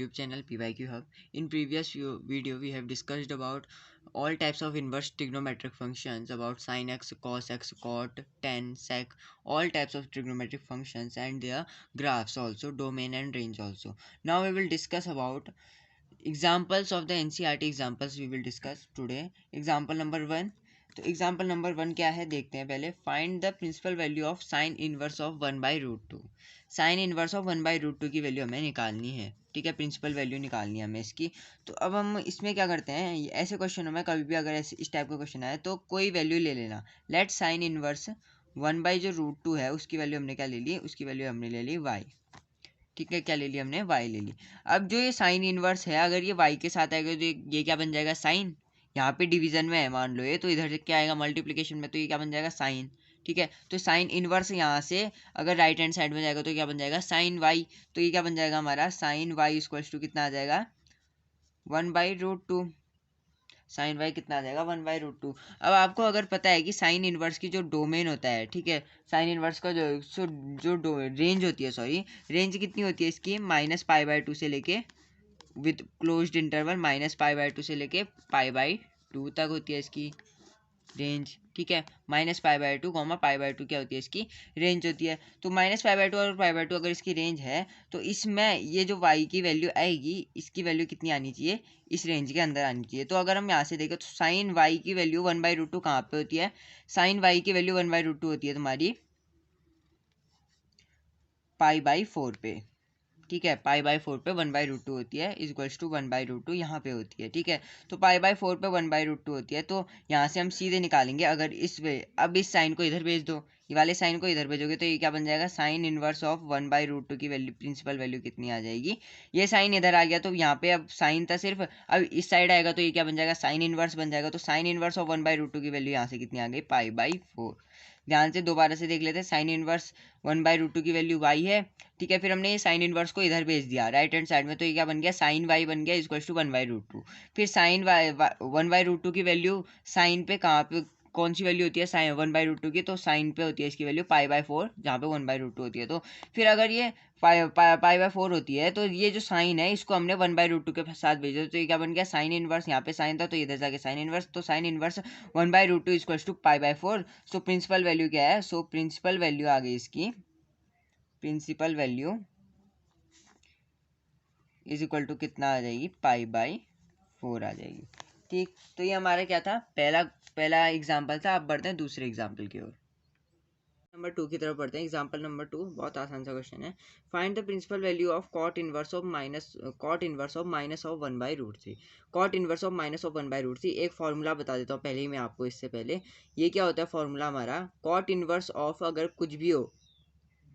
YouTube channel PYQ Hub. In previous video, we have discussed about all types of inverse trigonometric functions, about sin x, cos x, cot, tan, sec, all types of trigonometric functions and their graphs also, domain and range also. Now we will discuss about examples of the NCERT examples we will discuss today. Example number 1. तो example number 1 क्या है देखते हैं पहले. Find the principal value of sine inverse of 1/√2. Sine inverse of 1/√2 की value हमें निकालनी है. ठीक है, प्रिंसिपल वैल्यू निकालनी है हमें इसकी. तो अब हम इसमें क्या करते हैं, ऐसे क्वेश्चनों में कभी भी अगर ऐसे इस टाइप का क्वेश्चन आए तो कोई वैल्यू ले लेना. लेट साइन इनवर्स 1/√2 है, उसकी वैल्यू हमने क्या ले ली, उसकी वैल्यू हमने ले ली y. ठीक है, क्या ले ली हमने, y ले ली. अब जो ये साइन इनवर्स है, अगर ये y के साथ आएगा तो ये क्या बन जाएगा, साइन. यहाँ पे डिवीजन में है मान लो ये, तो इधर से क्या आएगा मल्टीप्लिकेशन में, तो ये क्या बन जाएगा, साइन. ठीक है, तो साइन इनवर्स यहाँ से अगर राइट हैंड साइड में जाएगा तो क्या बन जाएगा, साइन y. तो ये क्या बन जाएगा हमारा, साइन y इक्वल्स टू कितना आ जाएगा, 1/√2. साइन वाई कितना आ जाएगा, 1/√2. अब आपको अगर पता है कि साइन इनवर्स की जो डोमेन होता है, ठीक है, साइन इनवर्स का जो रेंज होती है, सॉरी रेंज कितनी होती है इसकी, -π/2 से लेके विद क्लोज्ड इंटरवल -π/2 से लेके π/2 तक होती है इसकी रेंज. ठीक है, -π/2 π/2 क्या होती है इसकी रेंज होती है. तो -π/2 और π/2 अगर इसकी रेंज है तो इसमें ये जो y की वैल्यू आएगी, इसकी वैल्यू कितनी आनी चाहिए, इस रेंज के अंदर आनी चाहिए. तो अगर हम यहाँ से देखें तो साइन y की वैल्यू 1/√2 कहाँ पे होती है, साइन y की वैल्यू 1/√2 होती है तुम्हारी π/4 पे. ठीक है, π/4 पे 1/√2 होती है, इक्वल्स टू 1/√2 यहाँ पे होती है. ठीक है, तो π/4 पे 1/√2 होती है. तो यहाँ से हम सीधे निकालेंगे, अगर अब इस साइन को इधर भेज दो, ये वाले साइन को इधर भेजोगे तो ये क्या बन जाएगा, साइन इनवर्स ऑफ 1/√2 की वैल्यू, प्रिंसिपल वैल्यू कितनी आ जाएगी, ये साइन इधर आ गया तो यहाँ पे अब साइन था सिर्फ, अब इस साइड आएगा तो ये क्या बन जाएगा, साइन इनवर्स बन जाएगा. तो साइन इनवर्स ऑफ 1/√2 की वैल्यू यहाँ से कितनी आ गई, π/4. ध्यान से दोबारा से देख लेते हैं, साइन इनवर्स 1/√2 की वैल्यू y है. ठीक है, फिर हमने ये साइन इनवर्स को इधर भेज दिया राइट हैंड साइड में, तो ये क्या बन गया, साइन y बन गया इक्वल्स टू 1/√2. फिर साइन 1/√2 की वैल्यू साइन पे कहाँ पे, कौन सी वैल्यू होती है, साइन 1/√2 की, तो साइन पे होती है इसकी वैल्यू π/4, जहाँ पे 1/√2 होती है. तो फिर अगर ये π/4 होती है तो ये जो साइन है इसको हमने 1/√2 के साथ भेजा, तो ये क्या बन गया, साइन इनवर्स, यहाँ पे साइन था तो इधर जाके साइन इनवर्स, तो sine inverse 1/√2 equals to π/4. So principal value क्या है, सो प्रिंसिपल वैल्यू आ गई इसकी, principal value is equal to कितना आ जाएगी, π/4 आ जाएगी. ठीक, तो ये हमारा क्या था, पहला एग्जाम्पल था. अब बढ़ते हैं दूसरे एग्जाम्पल की ओर. नंबर 2 की तरफ बढ़ते हैं. एग्जाम्पल नंबर 2 बहुत आसान सा क्वेश्चन है. Find the principal value of cot inverse of minus of 1/√3. Cot inverse of -1/√3 एक फॉर्मूला बता देता हूँ पहले ही मैं आपको. इससे पहले ये क्या होता है फॉर्मूला हमारा, कॉट इनवर्स ऑफ अगर कुछ भी हो,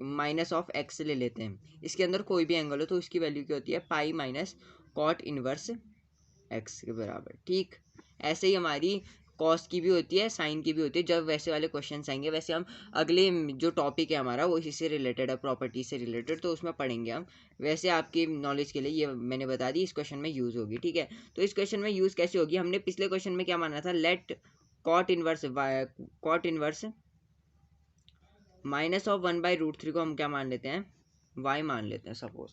माइनस ऑफ एक्स ले लेते हैं, इसके अंदर कोई भी एंगल हो तो उसकी वैल्यू क्या होती है, pi minus cot inverse x के बराबर. ठीक, ऐसे ही हमारी कॉस की भी होती है, साइन की भी होती है. जब वैसे वाले क्वेश्चंस आएंगे, वैसे हम अगले जो टॉपिक है हमारा वो इसी से रिलेटेड है, प्रॉपर्टी से रिलेटेड, तो उसमें पढ़ेंगे हम. वैसे आपकी नॉलेज के लिए ये मैंने बता दी, इस क्वेश्चन में यूज़ होगी. ठीक है, तो इस क्वेश्चन में यूज़ कैसे होगी, हमने पिछले क्वेश्चन में क्या माना था, लेट कॉट इनवर्स -1/√3 को हम क्या मान लेते हैं, y मान लेते हैं. सपोज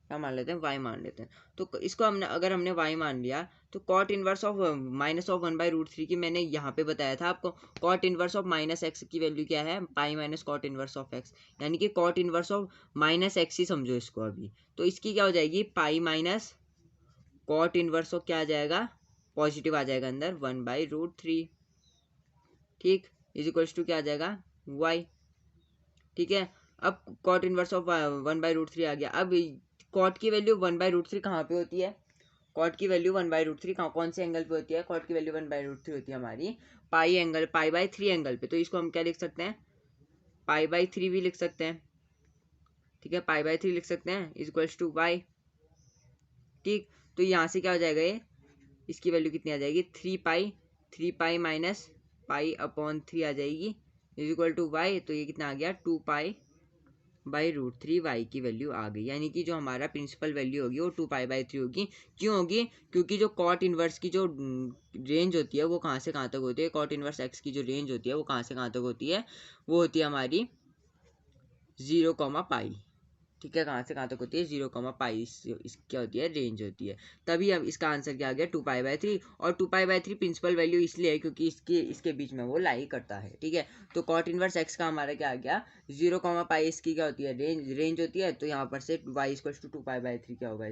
क्या मान लेते हैं, y मान लेते हैं. तो इसको अगर हमने y मान लिया तो कॉट इनवर्स ऑफ -1/√3 की मैंने यहाँ पे बताया था आपको, कॉट इनवर्स ऑफ -x की वैल्यू क्या है, pi minus cot inverse of x, यानी कि कॉट इनवर्स ऑफ -x ही समझो इसको अभी. तो इसकी क्या हो जाएगी, pi minus cot inverse of क्या आ जाएगा, पॉजिटिव आ जाएगा अंदर, 1/√3. ठीक, इज इक्वल्स टू क्या आ जाएगा, y. ठीक है, अब कॉट इनवर्स ऑफ 1/√3 आ गया. अब कॉट की वैल्यू 1/√3 कहाँ पे होती है, कॉट की वैल्यू 1/√3 कौन से एंगल पे होती है, कॉट की वैल्यू 1/√3 होती है हमारी π/3 एंगल पे. तो इसको हम क्या लिख सकते हैं, π/3 भी लिख सकते हैं. ठीक है, π/3 लिख सकते हैं इक्वल्स टू y. ठीक, तो यहाँ से क्या हो जाएगा, ये इसकी वैल्यू कितनी आ जाएगी, 3π माइनस π/3 आ जाएगी इज इक्वल टू y. तो ये कितना आ गया, 2π/√3 y की वैल्यू आ गई. यानी कि जो हमारा प्रिंसिपल वैल्यू होगी वो 2π/3 होगी. क्यों होगी, क्योंकि जो कॉट इनवर्स की जो रेंज होती है वो कहाँ से कहाँ तक होती है, कॉट इनवर्स x की जो रेंज होती है वो कहाँ से कहाँ तक होती है, वो होती है हमारी 0, π. ठीक है, कहाँ से कहाँ तक होती है, 0, इस क्या होती है, रेंज होती है। तभी अब इसका आंसर क्या आ गया, 2π/3। और 2π/3 प्रिंसिपल वैल्यू इसलिए है क्योंकि इसके बीच में वो लाई करता है। ठीक है, तो कॉट इनवर्स एक्स का हमारा क्या आ गया, 0, इसकी क्या होती है, रेंज होती है। तो यहाँ पर से y = 2π/3 क्या होगा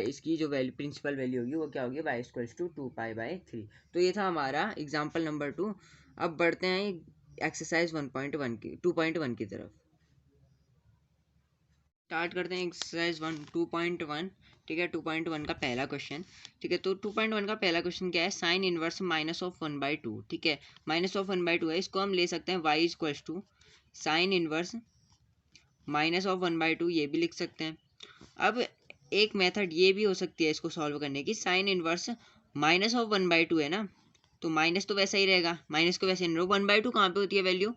इसकी जो वैल्यू प्रिंसिपल वैल्यू होगी वो क्या होगी, y = 2π/3। तो ये था हमारा एग्जाम्पल नंबर 2। अब बढ़ते हैं एक्सरसाइज 1.1 की 2.1 की तरफ। स्टार्ट करते हैं एक्सरसाइज 2.1। ठीक है, 2.1 का पहला क्वेश्चन। ठीक है, तो 2.1 का पहला क्वेश्चन क्या है, साइन इनवर्स -1/2। ठीक है, -1/2 है, इसको हम ले सकते हैं y = साइन इनवर्स -1/2, ये भी लिख सकते हैं। अब एक मेथड ये भी हो सकती है इसको सॉल्व करने की, साइन इनवर्स -1/2 है ना, तो माइनस तो वैसा ही रहेगा, माइनस को वैसे नहीं, 1/2 कहाँ पे होती है वैल्यू,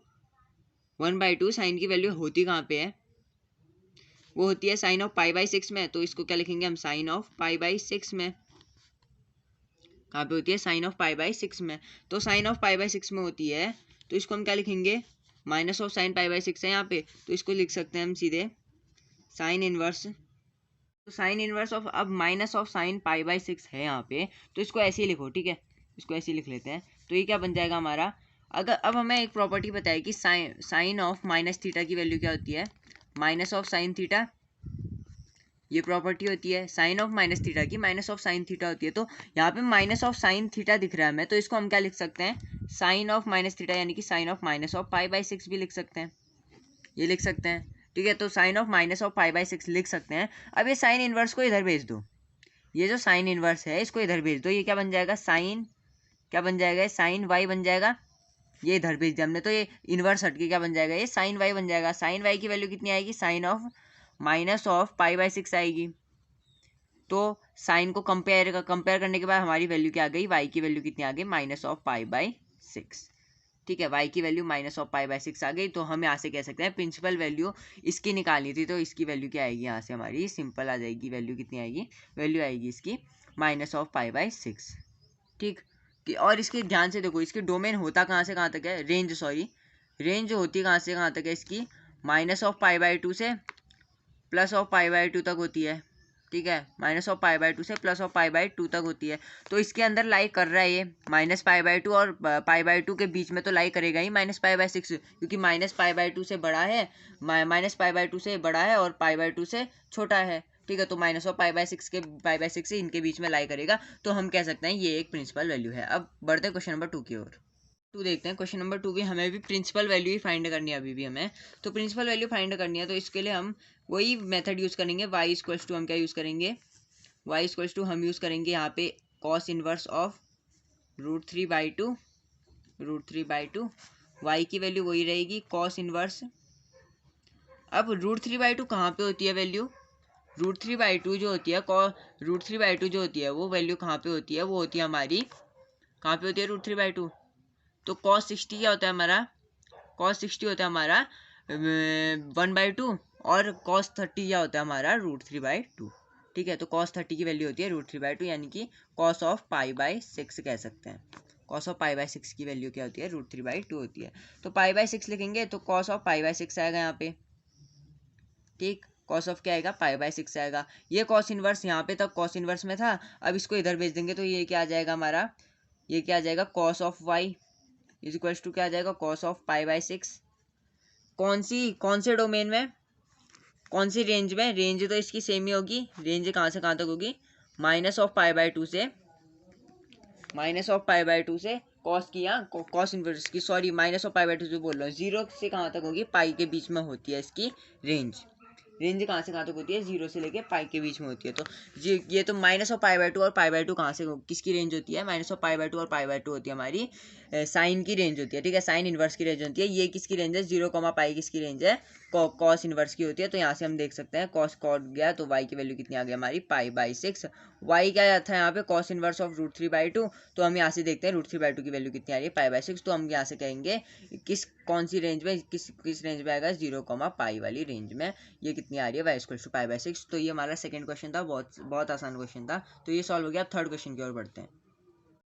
1/2 साइन की वैल्यू होती कहाँ पे है, वो होती है साइन ऑफ π/6 में। तो इसको क्या लिखेंगे हम, साइन ऑफ π/6 में। कहाँ पे होती है, साइन ऑफ π/6 में। तो साइन ऑफ π/6 में होती है, तो इसको हम क्या लिखेंगे, माइनस ऑफ साइन π/6 है यहाँ पे, तो इसको लिख सकते हैं हम सीधे साइन इनवर्स। तो साइन इनवर्स ऑफ, अब माइनस ऑफ साइन π/6 है यहाँ पे, तो इसको ऐसे ही लिखो। ठीक है, इसको ऐसे ही लिख लेते हैं। तो ये क्या बन जाएगा हमारा, अगर अब हमें एक प्रॉपर्टी बताए कि साइन ऑफ -θ की वैल्यू क्या होती है, माइनस ऑफ साइन थीटा। ये प्रॉपर्टी होती है साइन ऑफ -θ की, माइनस ऑफ साइन थीटा होती है। तो यहाँ पे माइनस ऑफ साइन थीटा दिख रहा है हमें, तो इसको हम क्या लिख सकते हैं, साइन ऑफ -θ, यानी कि साइन ऑफ -π/6 भी लिख सकते हैं, ये लिख सकते हैं। ठीक है, तो साइन ऑफ -π/6 लिख सकते हैं। अब ये साइन इनवर्स को इधर भेज दो, ये जो साइन इनवर्स है इसको इधर भेज दो, ये क्या बन जाएगा, साइन क्या बन जाएगा, साइन y बन जाएगा। ये इधर भेज दिया हमने, तो ये इनवर्स हटके क्या बन जाएगा, ये साइन y बन जाएगा। साइन y की वैल्यू कितनी आएगी, साइन ऑफ -π/6 आएगी। तो साइन को कंपेयर करने के बाद हमारी वैल्यू क्या आ गई, y की वैल्यू कितनी आ गई, -π/6। ठीक है, y की वैल्यू -π/6 आ गई। तो हम यहाँ से कह सकते हैं प्रिंसिपल वैल्यू इसकी निकालनी थी, तो इसकी वैल्यू क्या आएगी, यहाँ से हमारी सिंपल आ जाएगी, वैल्यू कितनी आएगी, वैल्यू आएगी इसकी -π/6। ठीक, और इसके ध्यान से देखो, इसके डोमेन होता कहाँ से कहाँ तक है, रेंज होती कहाँ से कहाँ तक है इसकी, -π/2 से +π/2 तक होती है। ठीक है, -π/2 से +π/2 तक होती है। तो इसके अंदर लाई कर रहा है ये -π/2 और π/2 के बीच में तो लाई करेगा ही -π/6, क्योंकि -π/2 से बड़ा है, -π/2 से बड़ा है और π/2 से छोटा है। ठीक है, तो -π/6 से इनके बीच में लाई करेगा। तो हम कह सकते हैं ये एक प्रिंसिपल वैल्यू है। अब बढ़ते हैं क्वेश्चन नंबर 2 की ओर। देखते हैं क्वेश्चन नंबर 2 भी, हमें भी प्रिंसिपल वैल्यू ही फाइंड करनी है अभी भी हमें। तो प्रिंसिपल वैल्यू फाइंड करनी है, तो इसके लिए हम वही मेथड यूज़ करेंगे, y = हम क्या यूज़ करेंगे, y = हम यूज़ करेंगे यहाँ पे कॉस इनवर्स ऑफ √3/2, y की वैल्यू वही रहेगी कॉस इनवर्स। अब √3/2 कहाँ पे होती है वैल्यू, √3/2 जो होती है, √3/2 जो होती है वो वैल्यू कहाँ पे होती है, वो होती है हमारी, कहाँ पे होती है √3/2, तो cos 60 क्या होता है हमारा, cos 60 होता है हमारा 1/2, और cos 30 क्या होता है हमारा √3/2। ठीक है, तो cos 30 की वैल्यू होती है √3/2, यानी कि cos ऑफ π/6 कह सकते हैं। cos ऑफ π/6 की वैल्यू क्या होती है, √3/2 होती है। तो π/6 लिखेंगे तो cos ऑफ π/6 आएगा यहाँ पे। ठीक, cos ऑफ क्या आएगा, π/6 आएगा। ये cos इनवर्स यहाँ पे तक cos इनवर्स में था, अब इसको इधर भेज देंगे तो ये क्या आ जाएगा हमारा, ये क्या आ जाएगा, cos ऑफ y = क्या आ जाएगा, cos ऑफ π/6। कौन से डोमेन में, कौन सी रेंज में, रेंज तो इसकी सेम ही होगी, रेंज कहाँ से कहाँ तक होगी, -π/2 से कॉस की, कॉस इनवर्स की, सॉरी -π/2 से बोल रहा हूँ, 0 से कहाँ तक होगी, पाई के बीच में होती है इसकी रेंज कहाँ से कहाँ तक होती है, 0 से लेके पाई के बीच में होती है। तो ये तो -π/2 और π/2 कहाँ से किसकी रेंज होती है, -π/2 और π/2 होती है हमारी साइन की रेंज होती है। ठीक है, साइन इनवर्स की रेंज होती है। ये किसकी रेंज है, 0, पाई किसकी रेंज है, कॉस इनवर्स की होती है। तो यहाँ से हम देख सकते हैं कॉस कॉट गया, तो y की वैल्यू कितनी आ गई हमारी, π/6। y क्या था यहाँ पे, कॉस इनवर्स ऑफ √3/2। तो हम यहाँ से देखते हैं √3/2 की वैल्यू कितनी आ रही है, π/6। तो हम यहाँ से कहेंगे कौन सी रेंज में, किस रेंज में आएगा, 0, पाई वाली रेंज में ये कितनी आ रही है, y = π/6। तो ये हमारा सेकंड क्वेश्चन था, बहुत आसान क्वेश्चन था। तो ये सॉल्व हो गया। अब थर्ड क्वेश्चन की ओर बढ़ते हैं।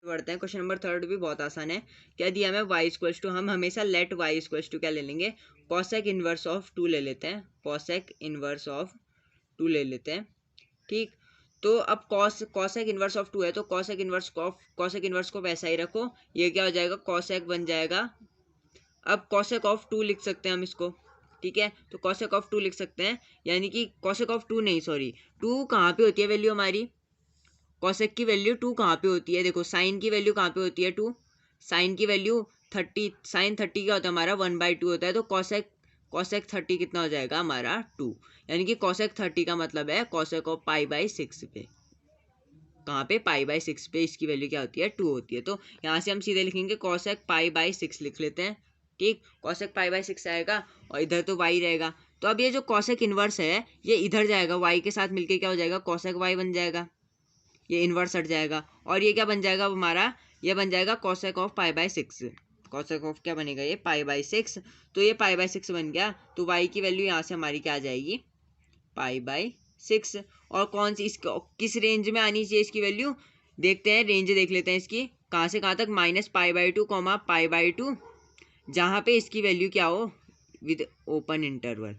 बढ़ते हैं। क्वेश्चन नंबर थर्ड भी बहुत आसान है। क्या दिया हमें y इक्वल्स टू, हम हमेशा लेट y इक्वल्स टू क्या ले लेंगे, कॉसेक इनवर्स ऑफ 2 ले लेते हैं, कॉसेक इनवर्स ऑफ 2 ले लेते हैं। ठीक, तो अब कॉसेक इनवर्स ऑफ 2 है तो कॉसेक इनवर्स को वैसा ही रखो, ये क्या हो जाएगा, कॉसेक बन जाएगा। अब कॉसेक ऑफ 2 लिख सकते हैं हम इसको, ठीक है, तो कॉसेक ऑफ 2 लिख सकते हैं, यानी कि कॉसेक ऑफ 2 नहीं, सॉरी, 2 कहाँ पे होती है वैल्यू हमारी, कॉसेक की वैल्यू 2 कहाँ पे होती है, देखो साइन की वैल्यू कहाँ पे होती है 2, साइन की वैल्यू 30, साइन 30 क्या होता है हमारा 1/2 होता है, तो कॉसेक कॉसेक 30 कितना हो जाएगा हमारा 2, यानी कि कॉसेक 30 का मतलब है कॉसेक ऑफ π/6 पे, कहाँ पे π/6 पे इसकी वैल्यू क्या होती है 2 होती है, तो यहाँ से हम सीधे लिखेंगे कॉसेक π/6 लिख लेते हैं। ठीक, कॉसेक π/6 आएगा और इधर तो y रहेगा, तो अब ये जो कॉसेक इनवर्स है ये इधर जाएगा, y के साथ मिलके क्या हो जाएगा कॉसेक y बन जाएगा, ये इनवर्स हट जाएगा और ये क्या बन जाएगा अब हमारा, ये बन जाएगा कॉसेक ऑफ π/6, कॉसेक ऑफ क्या बनेगा ये π/6, तो ये π/6 बन गया, तो y की वैल्यू यहाँ से हमारी क्या आ जाएगी π/6, और कौन सी इसको किस रेंज में आनी चाहिए इसकी वैल्यू, देखते हैं रेंज देख लेते हैं इसकी, कहाँ से कहाँ तक, -π/2 π/2, जहाँ पे इसकी वैल्यू क्या हो विद ओपन इंटरवल,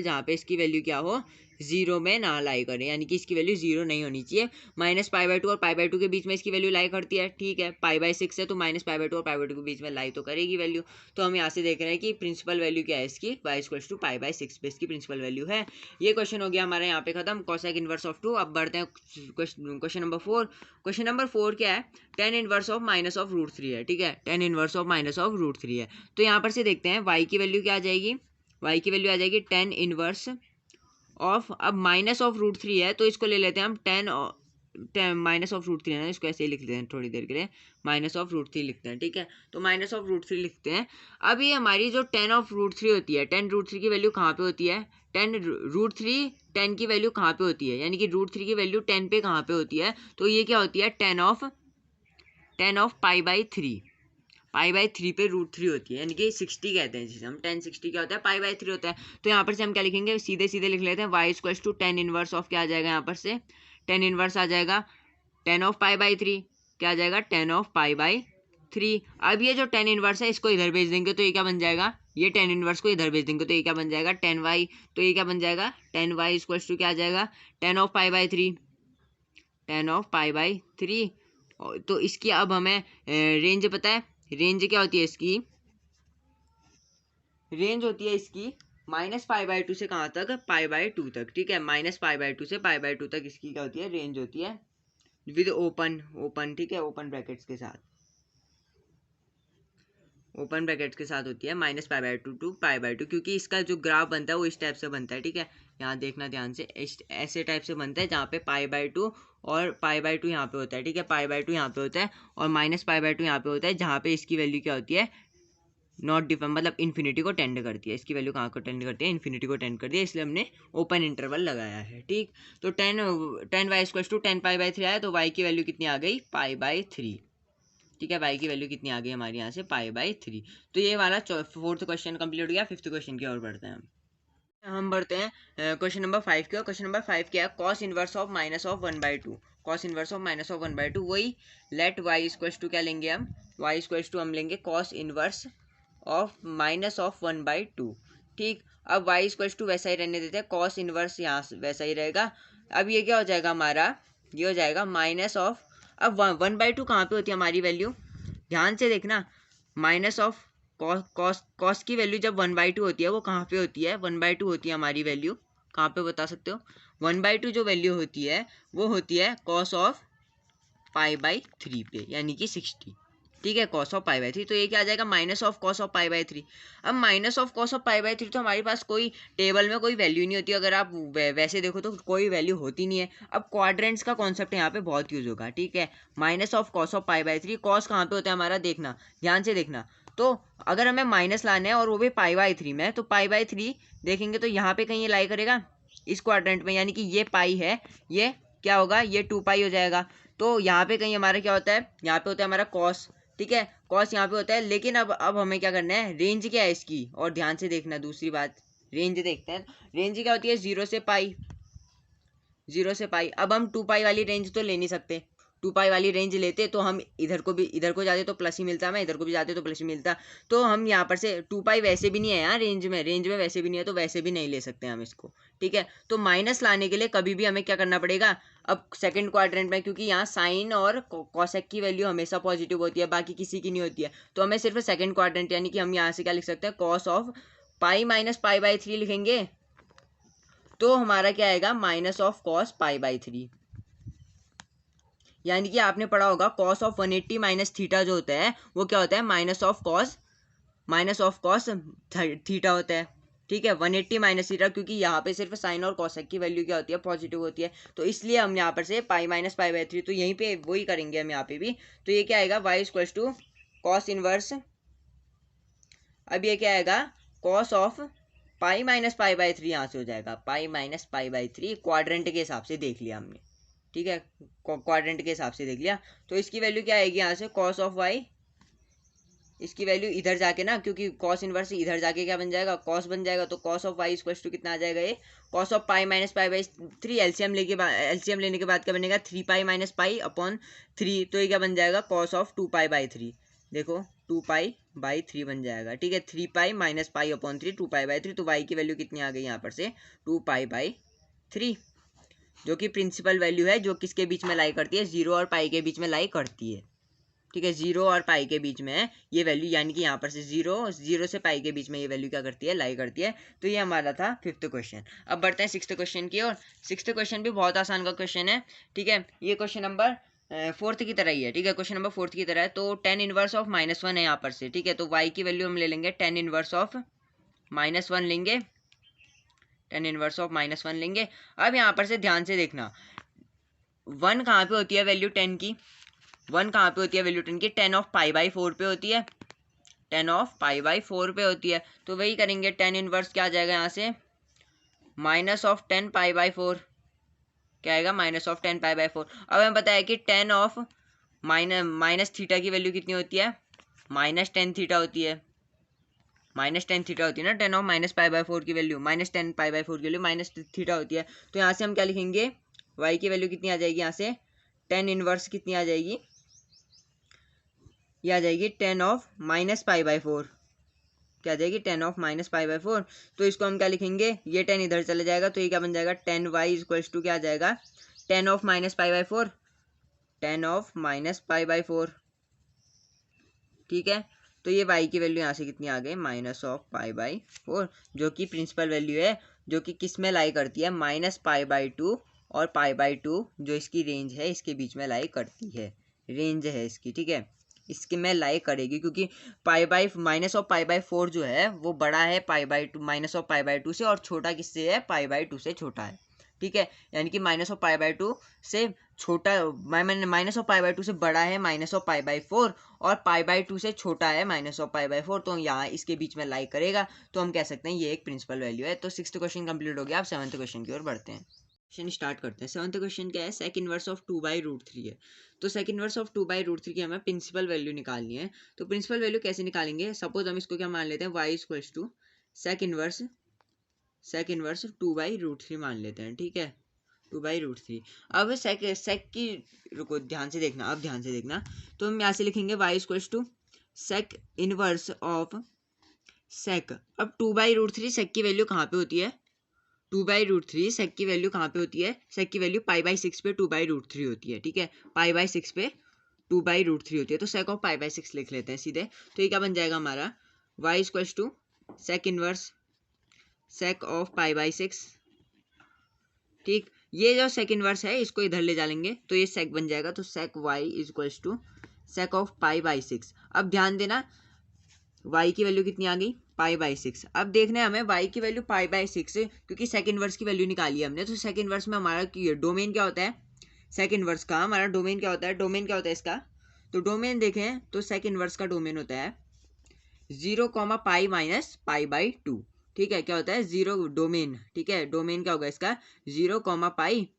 जहाँ पे इसकी वैल्यू क्या हो 0 में ना लाई करे, यानी कि इसकी वैल्यू 0 नहीं होनी चाहिए, -π/2 और π/2 के बीच में इसकी वैल्यू लाई करती है, ठीक है, π/6 है तो -π/2 और π/2 के बीच में लाई तो करेगी वैल्यू, तो हम यहाँ से देख रहे हैं कि प्रिंसिपल वैल्यू क्या है इसकी, y इक्वल्स टू π/6 पे इसकी प्रिंसिपल वैल्यू है। ये क्वेश्चन हो गया हमारा यहाँ पे खत्म, कॉसेक इनवर्स ऑफ 2। अब बढ़ते हैं क्वेश्चन नंबर 4। क्वेश्चन नंबर 4 क्या है, tan इनवर्स ऑफ -√3 है, ठीक है, tan इनवर्स ऑफ -√3 है, तो यहाँ पर से देखते हैं y की वैल्यू क्या आ जाएगी, y की वैल्यू आ जाएगी tan इनवर्स ऑफ, अब -√3 है तो इसको ले लेते हैं हम -√3 है ना, इसको ऐसे ही लिख लेते हैं थोड़ी देर के लिए, -√3 लिखते हैं, ठीक है, तो -√3 लिखते हैं। अब ये हमारी जो tan होती है, tan√3 की वैल्यू कहाँ पे होती है, tan की वैल्यू कहाँ पे होती है, यानी कि √3 की वैल्यू 10 पे कहाँ पे होती है, तो ये क्या होती है tan ऑफ π/3, π/3 पे √3 होती है, यानी कि 60 कहते हैं जिसे हम, tan 60 क्या होता है π/3 होता है, तो यहाँ पर से हम क्या लिखेंगे, सीधे सीधे लिख लेते हैं, y equals to tan inverse of क्या आ जाएगा, यहाँ पर से tan इनवर्स आ जाएगा tan ऑफ π/3, क्या आ जाएगा tan ऑफ π/3। अब ये जो tan इनवर्स है इसको इधर भेज देंगे तो ये क्या बन जाएगा, ये tan इनवर्स को इधर भेज देंगे तो ये क्या बन जाएगा tan y, तो ये क्या बन जाएगा tan y इक्वल्स टू क्या आ जाएगा tan ऑफ π/3, tan ऑफ π/3, तो इसकी अब हमें रेंज पता है, रेंज क्या होती है इसकी, रेंज होती है इसकी -π/2 से कहाँ तक, π/2 तक, ठीक है, -π/2 से π/2 तक इसकी क्या होती है रेंज होती है, विद ओपन, ठीक है, ओपन ब्रैकेट्स के साथ, ओपन ब्रैकेट्स के साथ होती है -π/2 टू π/2, क्योंकि इसका जो ग्राफ बनता है वो इस टाइप से बनता है, ठीक है, यहाँ देखना ध्यान से, ऐसे टाइप से बनता है जहाँ पे π/2 और π/2 यहाँ पे होता है, ठीक है, π/2 यहाँ पे होता है और -π/2 यहाँ पे होता है, जहाँ पे इसकी वैल्यू क्या होती है नॉट डिफाइन, मतलब इन्फिनिटी को टेंड करती है, इसकी वैल्यू कहाँ को टेंड करती है, इन्फिनिटी को टेंड करती है, इसलिए हमने ओपन इंटरवल लगाया है, ठीक, तो tan y equals to tan π/3 आया, तो y की वैल्यू कितनी आ गई π/3, ठीक है, y की वैल्यू कितनी आ गई हमारे यहाँ से π/3। तो ये वाला 4th क्वेश्चन कंप्लीट हो गया। 5th क्वेश्चन की ओर बढ़ते हैं हम बढ़ते हैं क्वेश्चन नंबर 5 के। क्वेश्चन नंबर 5 क्या है, cos inverse of -1/2, cos inverse of -1/2, वही लेट y इक्वल्स टू क्या लेंगे हम, y इक्वल्स टू हम लेंगे cos इनवर्स ऑफ -1/2, ठीक, अब y इक्वल्स टू वैसा ही रहने देते हैं, cos इनवर्स यहाँ वैसा ही रहेगा, अब ये क्या हो जाएगा हमारा, ये हो जाएगा माइनस ऑफ, अब 1/2 कहाँ पे होती है हमारी वैल्यू, ध्यान से देखना, माइनस ऑफ कॉस की वैल्यू जब 1/2 होती है वो कहाँ पे होती है, 1/2 होती है हमारी वैल्यू, कहाँ पे बता सकते हो, 1/2 जो वैल्यू होती है वो होती है cos ऑफ π/3 पे, यानी कि 60, ठीक है, cos ऑफ π/3, तो ये क्या आ जाएगा माइनस ऑफ cos ऑफ π/3। अब माइनस ऑफ cos ऑफ π/3 तो हमारे पास कोई टेबल में कोई वैल्यू नहीं होती, अगर आप वैसे देखो तो कोई वैल्यू होती नहीं है। अब क्वाड्रेंट्स का कॉन्सेप्ट यहाँ पे बहुत यूज होगा, ठीक है, minus of cos of π/3, cos कहाँ पे होता है हमारा, देखना ध्यान से देखना, तो अगर हमें माइनस लाना है और वो भी π/3 में, तो π/3 देखेंगे तो यहाँ पे कहीं ये लाई करेगा इस क्वाड्रेंट में, यानी कि ये पाई है, ये क्या होगा, ये 2π हो जाएगा, तो यहाँ पे कहीं हमारा क्या होता है, यहाँ पे होता है हमारा कॉस, ठीक है, कॉस यहाँ पे होता है, लेकिन अब हमें क्या करना है, रेंज क्या है इसकी, और ध्यान से देखना दूसरी बात, रेंज देखते हैं, रेंज क्या होती है 0 से π, 0 से π, अब हम 2π वाली रेंज तो ले नहीं सकते, 2 पाई वाली रेंज लेते तो हम इधर को जाते तो प्लस ही मिलता, हमें इधर को भी जाते तो प्लस ही मिलता। तो हम यहाँ पर से 2 पाई वैसे भी नहीं है यहाँ रेंज में वैसे भी नहीं है, तो वैसे भी नहीं ले सकते हम इसको, ठीक है। तो माइनस लाने के लिए कभी भी हमें क्या करना पड़ेगा, अब सेकंड क्वाड्रेंट में, क्योंकि यहाँ साइन और कॉसेक की वैल्यू हमेशा पॉजिटिव होती है, बाकी किसी की नहीं होती है, तो हमें सिर्फ सेकंड क्वाड्रेंट, यानी कि हम यहाँ से क्या लिख सकते हैं, cos of pi minus pi by 3 लिखेंगे, तो हमारा क्या आएगा, minus of cos pi by 3। यानी कि आपने पढ़ा होगा कॉस ऑफ 180 माइनस थीटा जो होता है वो क्या होता है, माइनस ऑफ कॉस थीटा होता है, ठीक है। 180 माइनस थीटा, क्योंकि यहाँ पे सिर्फ साइन और कॉसेक की वैल्यू क्या होती है, पॉजिटिव होती है, तो इसलिए हम यहाँ पर से पाई माइनस पाई बाई 3, तो यहीं पे वही करेंगे हम यहाँ पे भी। तो ये क्या आएगा, y equals to cos inverse, अब ये क्या आएगा, cos of pi minus pi by 3, यहाँ से हो जाएगा pi minus pi by 3, quadrant के हिसाब से देख लिया हमने, ठीक है, क्वाड्रेंट के हिसाब से देख लिया। तो इसकी वैल्यू क्या आएगी यहाँ से, कॉस ऑफ वाई, इसकी वैल्यू इधर जाके ना, क्योंकि कॉस इनवर्स इधर जाके क्या बन जाएगा, कॉस बन जाएगा, तो cos of y equals to कितना आ जाएगा, ये cos of pi minus pi by 3, LCM लेने के बाद क्या बनेगा, 3 पाई माइनस पाई अपॉन 3, तो ये क्या बन जाएगा, कॉस ऑफ 2 पाई बाई 3, देखो 2 पाई बाई 3 बन जाएगा, ठीक है। 3 पाई minus pi upon 3, 2 pi by 3, तो वाई की वैल्यू कितनी आ गई यहाँ पर से, 2 पाई बाई 3, जो कि प्रिंसिपल वैल्यू है, जो किसके बीच में लाई करती है, 0 और पाई के बीच में लाई करती है, ठीक है। 0 और पाई के बीच में है ये वैल्यू, यानी कि यहाँ पर से 0 से पाई के बीच में ये वैल्यू क्या करती है, लाई करती है। तो ये हमारा था 5th क्वेश्चन। अब बढ़ते हैं 6th क्वेश्चन की ओर। 6th क्वेश्चन भी बहुत आसान का क्वेश्चन है, ठीक है। ये क्वेश्चन नंबर 4th की तरह ही है, ठीक है, क्वेश्चन नंबर 4th की तरह है। तो tan इनवर्स ऑफ -1 है यहाँ पर से, ठीक है। तो y की वैल्यू हम ले लेंगे tan इनवर्स ऑफ -1 लेंगे, tan इनवर्स ऑफ -1 लेंगे। अब यहाँ पर से ध्यान से देखना, 1 कहाँ पे होती है वैल्यू 10 की, 1 कहाँ पे होती है वैल्यू 10 की, 10 ऑफ पाई बाई 4 पे होती है, 10 ऑफ पाई बाई 4 पे होती है। तो वही करेंगे, tan इनवर्स क्या आ जाएगा यहाँ से, माइनस ऑफ 10 पाई बाई 4, क्या आएगा, माइनस ऑफ 10 पाई बाई 4। अब हमें पता है कि 10 ऑफ माइनस थीटा की वैल्यू कितनी होती है, -10 थीटा होती है, -10 थीटा होती है ना, 10 ऑफ माइनस पाई बाई 4 की वैल्यू, -10 पाई बाई 4 की वैल्यू माइनस थीटा होती है। तो यहाँ से हम क्या लिखेंगे, y की वैल्यू कितनी आ जाएगी, यहाँ से tan इनवर्स कितनी आ जाएगी, ये आ जाएगी 10 ऑफ माइनस पाई बाई 4, क्या आ जाएगी, 10 ऑफ माइनस पाई बाई 4। तो इसको हम क्या लिखेंगे, ये 10 इधर चले जाएगा, तो ये क्या बन जाएगा, 10y इक्वल्स टू क्या आ जाएगा, 10 of minus pi by 4, 10 of minus pi by 4, ठीक है। तो ये y की वैल्यू यहाँ से कितनी आ गई, माइनस ऑफ पाई बाई 4, जो कि प्रिंसिपल वैल्यू है, जो कि किस में लाई करती है, माइनस पाई बाई 2 और पाई बाई 2, जो इसकी रेंज है इसके बीच में लाई करती है, रेंज है इसकी, ठीक है, इसके में लाई करेगी, क्योंकि pi by minus of pi by 4 जो है वो बड़ा है pi by 2 minus of pi by 2 से, और छोटा किससे है, पाई बाई 2 से छोटा है, ठीक है। यानी कि माइनस ऑफ पाई बाई 2 से छोटा, माइनस ऑफ पाई बाई 2 से बड़ा है माइनस ऑफ पाई बाई 4, और पाई बाई 2 से छोटा है माइनस ऑफ पाई बाई 4, तो यहाँ इसके बीच में लाई करेगा, तो हम कह सकते हैं ये एक प्रिंसिपल वैल्यू है। तो 6th क्वेश्चन कंप्लीट हो गया। अब 7th क्वेश्चन की ओर बढ़ते हैं, क्वेश्चन स्टार्ट करते हैं। 7th क्वेश्चन क्या है, सेक इनवर्स ऑफ 2/√3 है। तो सेक इनवर्स ऑफ 2/√3 की हमें प्रिंसिपल वैल्यू निकालनी है। तो प्रिंसिपल वैल्यू कैसे निकालेंगे, सपोज हम इसको क्या मान लेते हैं, y equals to sec inverse 2/√3 मान लेते हैं, ठीक है, 2/√3। अब सेक की, रुको ध्यान से देखना, अब ध्यान से देखना, तो हम यहाँ से लिखेंगे y equals to sec inverse of sec. अब 2/√3 सेक की वैल्यू कहाँ पे होती है, 2/√3 सेक की वैल्यू कहाँ पे होती है, सेक की वैल्यू π/6 पे 2/√3 होती है, ठीक है, π/6 पे 2/√3 होती है। तो सेक ऑफ π/6 लिख लेते हैं सीधे। तो ये क्या बन जाएगा हमारा, y equals to sec inverse sec of π/6, ठीक। ये जो सेक इनवर्स है इसको इधर ले जाएंगे तो ये सेक बन जाएगा, तो sec y equals to sec of π/6। अब ध्यान देना, y की वैल्यू कितनी आ गई, π/6। अब देखना है हमें y की वैल्यू π/6, क्योंकि सेक इनवर्स की वैल्यू निकाली है हमने। तो सेक इनवर्स में हमारा डोमेन क्या होता है, सेक इनवर्स का हमारा डोमेन क्या होता है, डोमेन क्या होता है इसका, तो डोमेन देखें तो सेक इनवर्स का डोमेन होता है 0, पाई माइनस पाई बाई 2, ठीक है, क्या होता है 0 डोमेन, ठीक है, डोमेन क्या होगा इसका 0, pi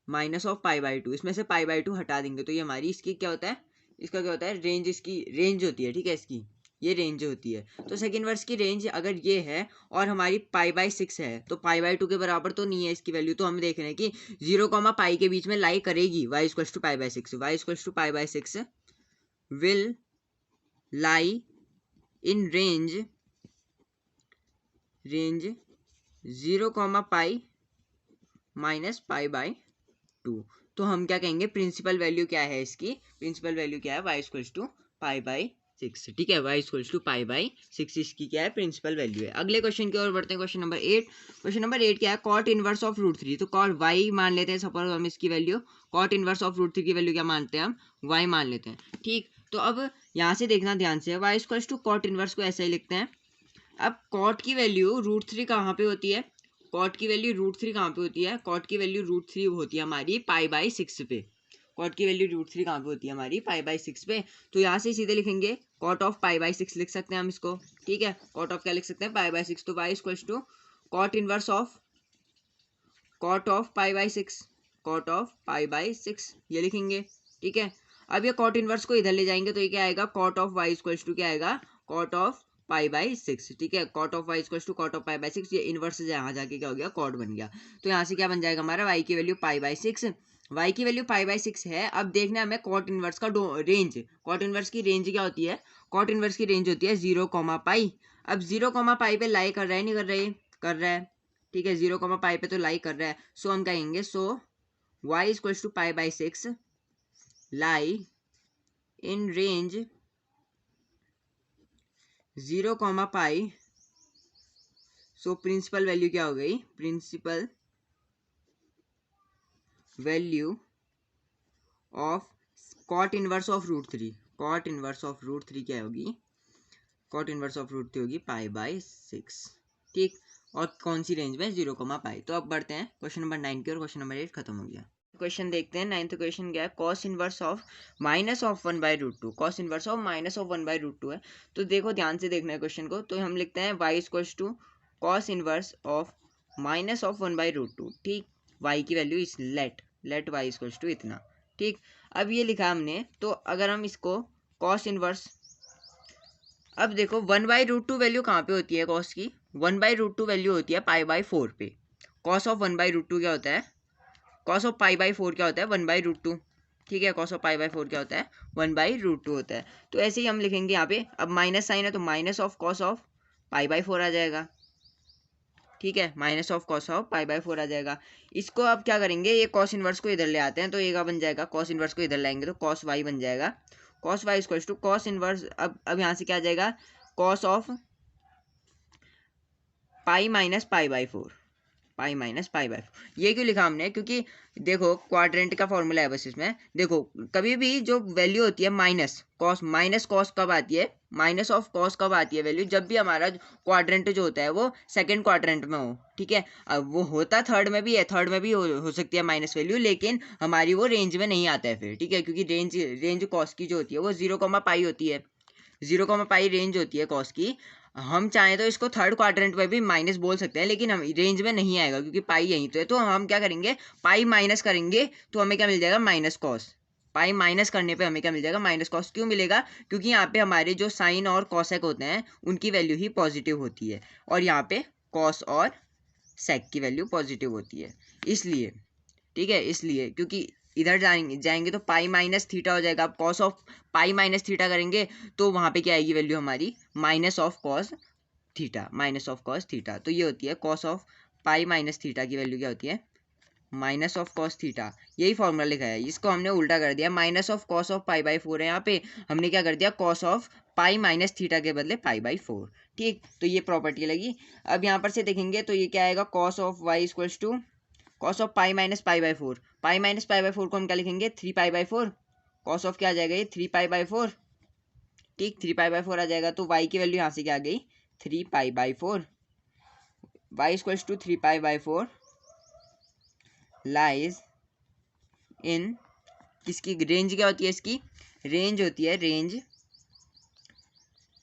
minus of pi by 2, इसमें से π/2 हटा देंगे तो ये हमारी इसकी क्या होता है, इसका क्या होता है, रेंज, इसकी रेंज होती है, ठीक है, इसकी ये रेंज होती है। तो सेक इनवर्स की रेंज अगर ये है और हमारी π/6 है तो π/2 के बराबर तो नहीं है इसकी वैल्यू, तो हम देख रहे हैं कि 0, के बीच में लाई करेगी y=π/6, y=π/6 will lie in range 0, π-π/2। तो हम क्या कहेंगे, प्रिंसिपल वैल्यू क्या है इसकी, प्रिंसिपल वैल्यू क्या है, y=π/6। ठीक है, y=π/6 इसकी क्या है, प्रिंसिपल वैल्यू है। अगले क्वेश्चन की ओर बढ़ते हैं, क्वेश्चन नंबर 8। क्वेश्चन नंबर 8 क्या है, कॉट इनवर्स ऑफ √3। तो कॉट y मान लेते हैं, सपोज हम इसकी वैल्यू कॉट इनवर्स ऑफ √3 की वैल्यू क्या मानते हैं, हम y मान लेते हैं। ठीक, तो अब यहाँ से देखना ध्यान से, y कॉट इनवर्स को ऐसे ही लिखते हैं। अब कॉट की वैल्यू √3 कहाँ पे होती है, कॉट की वैल्यू √3 कहाँ पे होती है, कॉट की वैल्यू √3 होती है हमारी π/6 पे। कॉट की वैल्यू √3 कहाँ पे होती है हमारी π/6 पे। तो यहाँ से सीधे लिखेंगे कॉट ऑफ π/6 लिख सकते हैं हम इसको। ठीक है, कॉट ऑफ क्या लिख सकते हैं, π/6। तो y cot inverse of cot of π/6, cot of π/6 ये लिखेंगे। ठीक है, अब ये कॉट इनवर्स को इधर ले जाएंगे तो ये क्या आएगा, कॉट ऑफ y क्या आएगा, कॉट ऑफ π/6। ठीक है, cot of y cot of π/6, ये इनवर्स यहाँ जाके क्या हो गया, कॉट बन गया। तो यहाँ से क्या बन जाएगा हमारा, y की वैल्यू π/6, y की वैल्यू π/6 है। अब देखना है हमें कॉट इनवर्स का रेंज, कॉट इनवर्स की रेंज क्या होती है, कॉट इनवर्स की रेंज होती है 0, अब 0, पे लाई कर रहा है, नहीं कर रहे, कर रहा है। ठीक है, 0, पे तो लाई कर रहा है। सो हम कहेंगे, so y=π/6 lie in range 0, so principal value क्या हो गई, principal value of cot inverse of √3, cot inverse of √3 क्या होगी, कॉट इनवर्स ऑफ √3 होगी π/6। ठीक, और कौन सी रेंज में, 0, तो अब बढ़ते हैं क्वेश्चन नंबर 9 की और क्वेश्चन नंबर 8 खत्म हो गया। क्वेश्चन देखते हैं, 9th क्वेश्चन क्या है, cos inverse of -1/√2, cos inverse of -1/√2 है। तो देखो ध्यान से देखना है क्वेश्चन को, तो हम लिखते हैं y कॉस इनवर्स ऑफ -1/√2। ठीक, y की वैल्यू इस लेट y इतना। ठीक, अब ये लिखा हमने, तो अगर हम इसको कॉस इनवर्स, अब देखो 1/√2 वैल्यू कहाँ पे होती है कॉस की, 1/√2 वैल्यू होती है π/4 पे। कॉस ऑफ 1/√2 क्या होता है, कॉस ऑफ π/4 क्या होता है, 1/√2। ठीक है, कॉस ऑफ π/4 क्या होता है, 1/√2 होता है। तो ऐसे ही हम लिखेंगे यहाँ पे, अब माइनस साइन है तो माइनस ऑफ कॉस ऑफ π/4 आ जाएगा। ठीक है, माइनस ऑफ कॉस ऑफ π/4 आ जाएगा। इसको अब क्या करेंगे, ये कॉस इनवर्स को इधर ले आते हैं, तो ये क्या बन जाएगा, कॉस इनवर्स को इधर लाएंगे तो कॉस y बन जाएगा। कॉस y कॉस इनवर्स, अब यहाँ से क्या आ जाएगा, कॉस ऑफ π-π/4, π-π/4। ये क्यों लिखा हमने, क्योंकि देखो क्वाड्रेंट का फॉर्मूला है बस इसमें। देखो कभी भी जो वैल्यू होती है माइनस कॉस कब आती है, माइनस ऑफ कॉस कब आती है वैल्यू, जब भी हमारा क्वाड्रेंट जो होता है वो सेकंड क्वाड्रेंट में हो। ठीक है, अब वो होता थर्ड में भी है, थर्ड में भी हो सकती है माइनस वैल्यू, लेकिन हमारी वो रेंज में नहीं आता है फिर। ठीक है, क्योंकि रेंज कॉस की जो होती है वो 0, होती है, 0, रेंज होती है कॉस की। हम चाहें तो इसको थर्ड क्वाड्रेंट में भी माइनस बोल सकते हैं, लेकिन हम रेंज में नहीं आएगा क्योंकि पाई यहीं तो है। तो हम क्या करेंगे, पाई माइनस करेंगे तो हमें क्या मिल जाएगा, माइनस कॉस। पाई माइनस करने पे हमें क्या मिल जाएगा, माइनस कॉस। क्यों मिलेगा, क्योंकि यहाँ पे हमारे जो साइन और कॉसेक होते हैं उनकी वैल्यू ही पॉजिटिव होती है, और यहाँ पे कॉस और सेक की वैल्यू पॉजिटिव होती है, इसलिए। ठीक है, इसलिए क्योंकि इधर जाएंगे तो पाई माइनस थीटा हो जाएगा। अब cos of pi minus theta करेंगे तो वहाँ पे क्या आएगी वैल्यू हमारी, minus of cos theta, minus of cos theta. तो ये होती है cos of pi minus theta की वैल्यू क्या होती है, माइनस ऑफ कॉस थीटा। यही फॉर्मूला लिखा है, इसको हमने उल्टा कर दिया, माइनस ऑफ कॉस ऑफ π/4 है यहाँ पे, हमने क्या कर दिया, cos of pi minus theta के बदले π/4। ठीक, तो ये प्रॉपर्टी लगी। अब यहाँ पर से देखेंगे तो ये क्या आएगा, cos of y cos of pi minus π/4, pi minus π/4 को हम क्या लिखेंगे, 3π/4। कॉस ऑफ क्या आ जाएगा, ये 3π/4। ठीक, 3π/4 आ जाएगा, तो y की वैल्यू यहाँ से क्या आ गई, 3π/4। y 3π/4 लाइज इन, किसकी रेंज क्या होती है, इसकी रेंज होती है, रेंज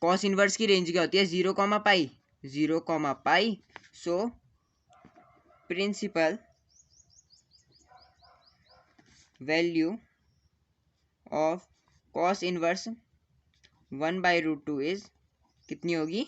कॉस इनवर्स की रेंज क्या होती है, 0, so principal value of cos inverse 1/√2 is कितनी होगी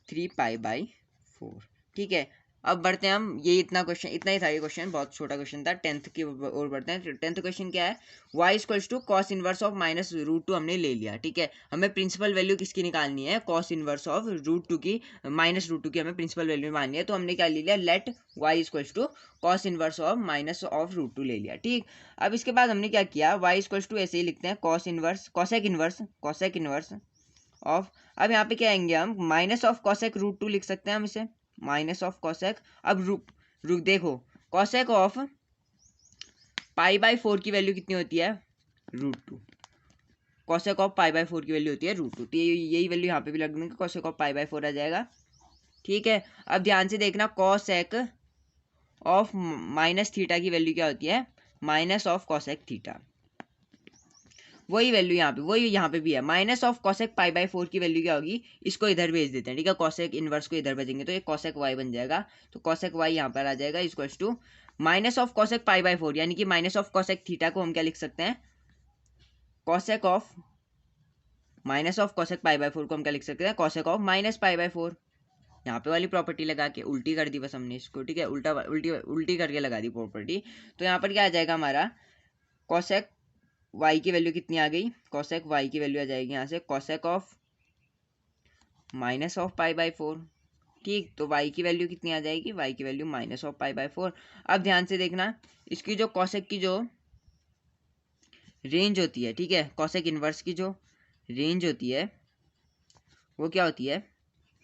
3π/4। ठीक है, अब बढ़ते हैं हम, ये इतना क्वेश्चन, इतना ही था ये क्वेश्चन, बहुत छोटा क्वेश्चन था। 10th की ओर बढ़ते हैं। 10th क्वेश्चन क्या है, y equals to cos inverse of -√2 हमने ले लिया। ठीक है, हमें प्रिंसिपल वैल्यू किसकी निकालनी है, कॉस इनवर्स ऑफ √2 की, -√2 की हमें प्रिंसिपल वैल्यू माननी है। तो हमने क्या ले लिया, let y equals to cos inverse of -√2 ले लिया। ठीक, अब इसके बाद हमने क्या किया, y इक्वल्स टू ऐसे ही लिखते हैं, cos inverse, cosec inverse of, अब यहाँ पे क्या आएंगे हम, -(cosec√2) लिख सकते हैं हम इसे, -(cosec). अब रुक देखो, cosec ऑफ π/4 की वैल्यू कितनी होती है, √2। cosec ऑफ π/4 की वैल्यू होती है √2, तो यही वैल्यू यहाँ पे भी लग देंगे, cosec ऑफ π/4 आ जाएगा। ठीक है, अब ध्यान से देखना, cosec ऑफ -θ की वैल्यू क्या होती है, -(cosec θ). वही वैल्यू यहाँ पे भी है, -(cosec π/4 की वैल्यू क्या होगी, इसको इधर भेज देते हैं। ठीक है, cosec इनवर्स को इधर भेजेंगे तो ये cosec y बन जाएगा, तो cosec y यहाँ पर आ जाएगा, इक्वल्स टू -(cosec π/4), यानी कि -(cosec θ) को हम क्या लिख सकते हैं, cosec ऑफ -(cosec π/4) को हम क्या लिख सकते हैं, cosec ऑफ -π/4। यहाँ पे वाली प्रॉपर्टी लगा के उल्टी कर दी बस हमने इसको। ठीक है, उल्टी करके लगा दी प्रॉपर्टी। तो यहाँ पर क्या आ जाएगा हमारा, cosec y की वैल्यू कितनी आ गई, cosec y की वैल्यू आ जाएगी यहाँ से cosec ऑफ -(π/4). ठीक, तो y की वैल्यू कितनी आ जाएगी, y की वैल्यू -(π/4). अब ध्यान से देखना, इसकी जो cosec की जो रेंज होती है, ठीक है, cosec इनवर्स की जो रेंज होती है वो क्या होती है,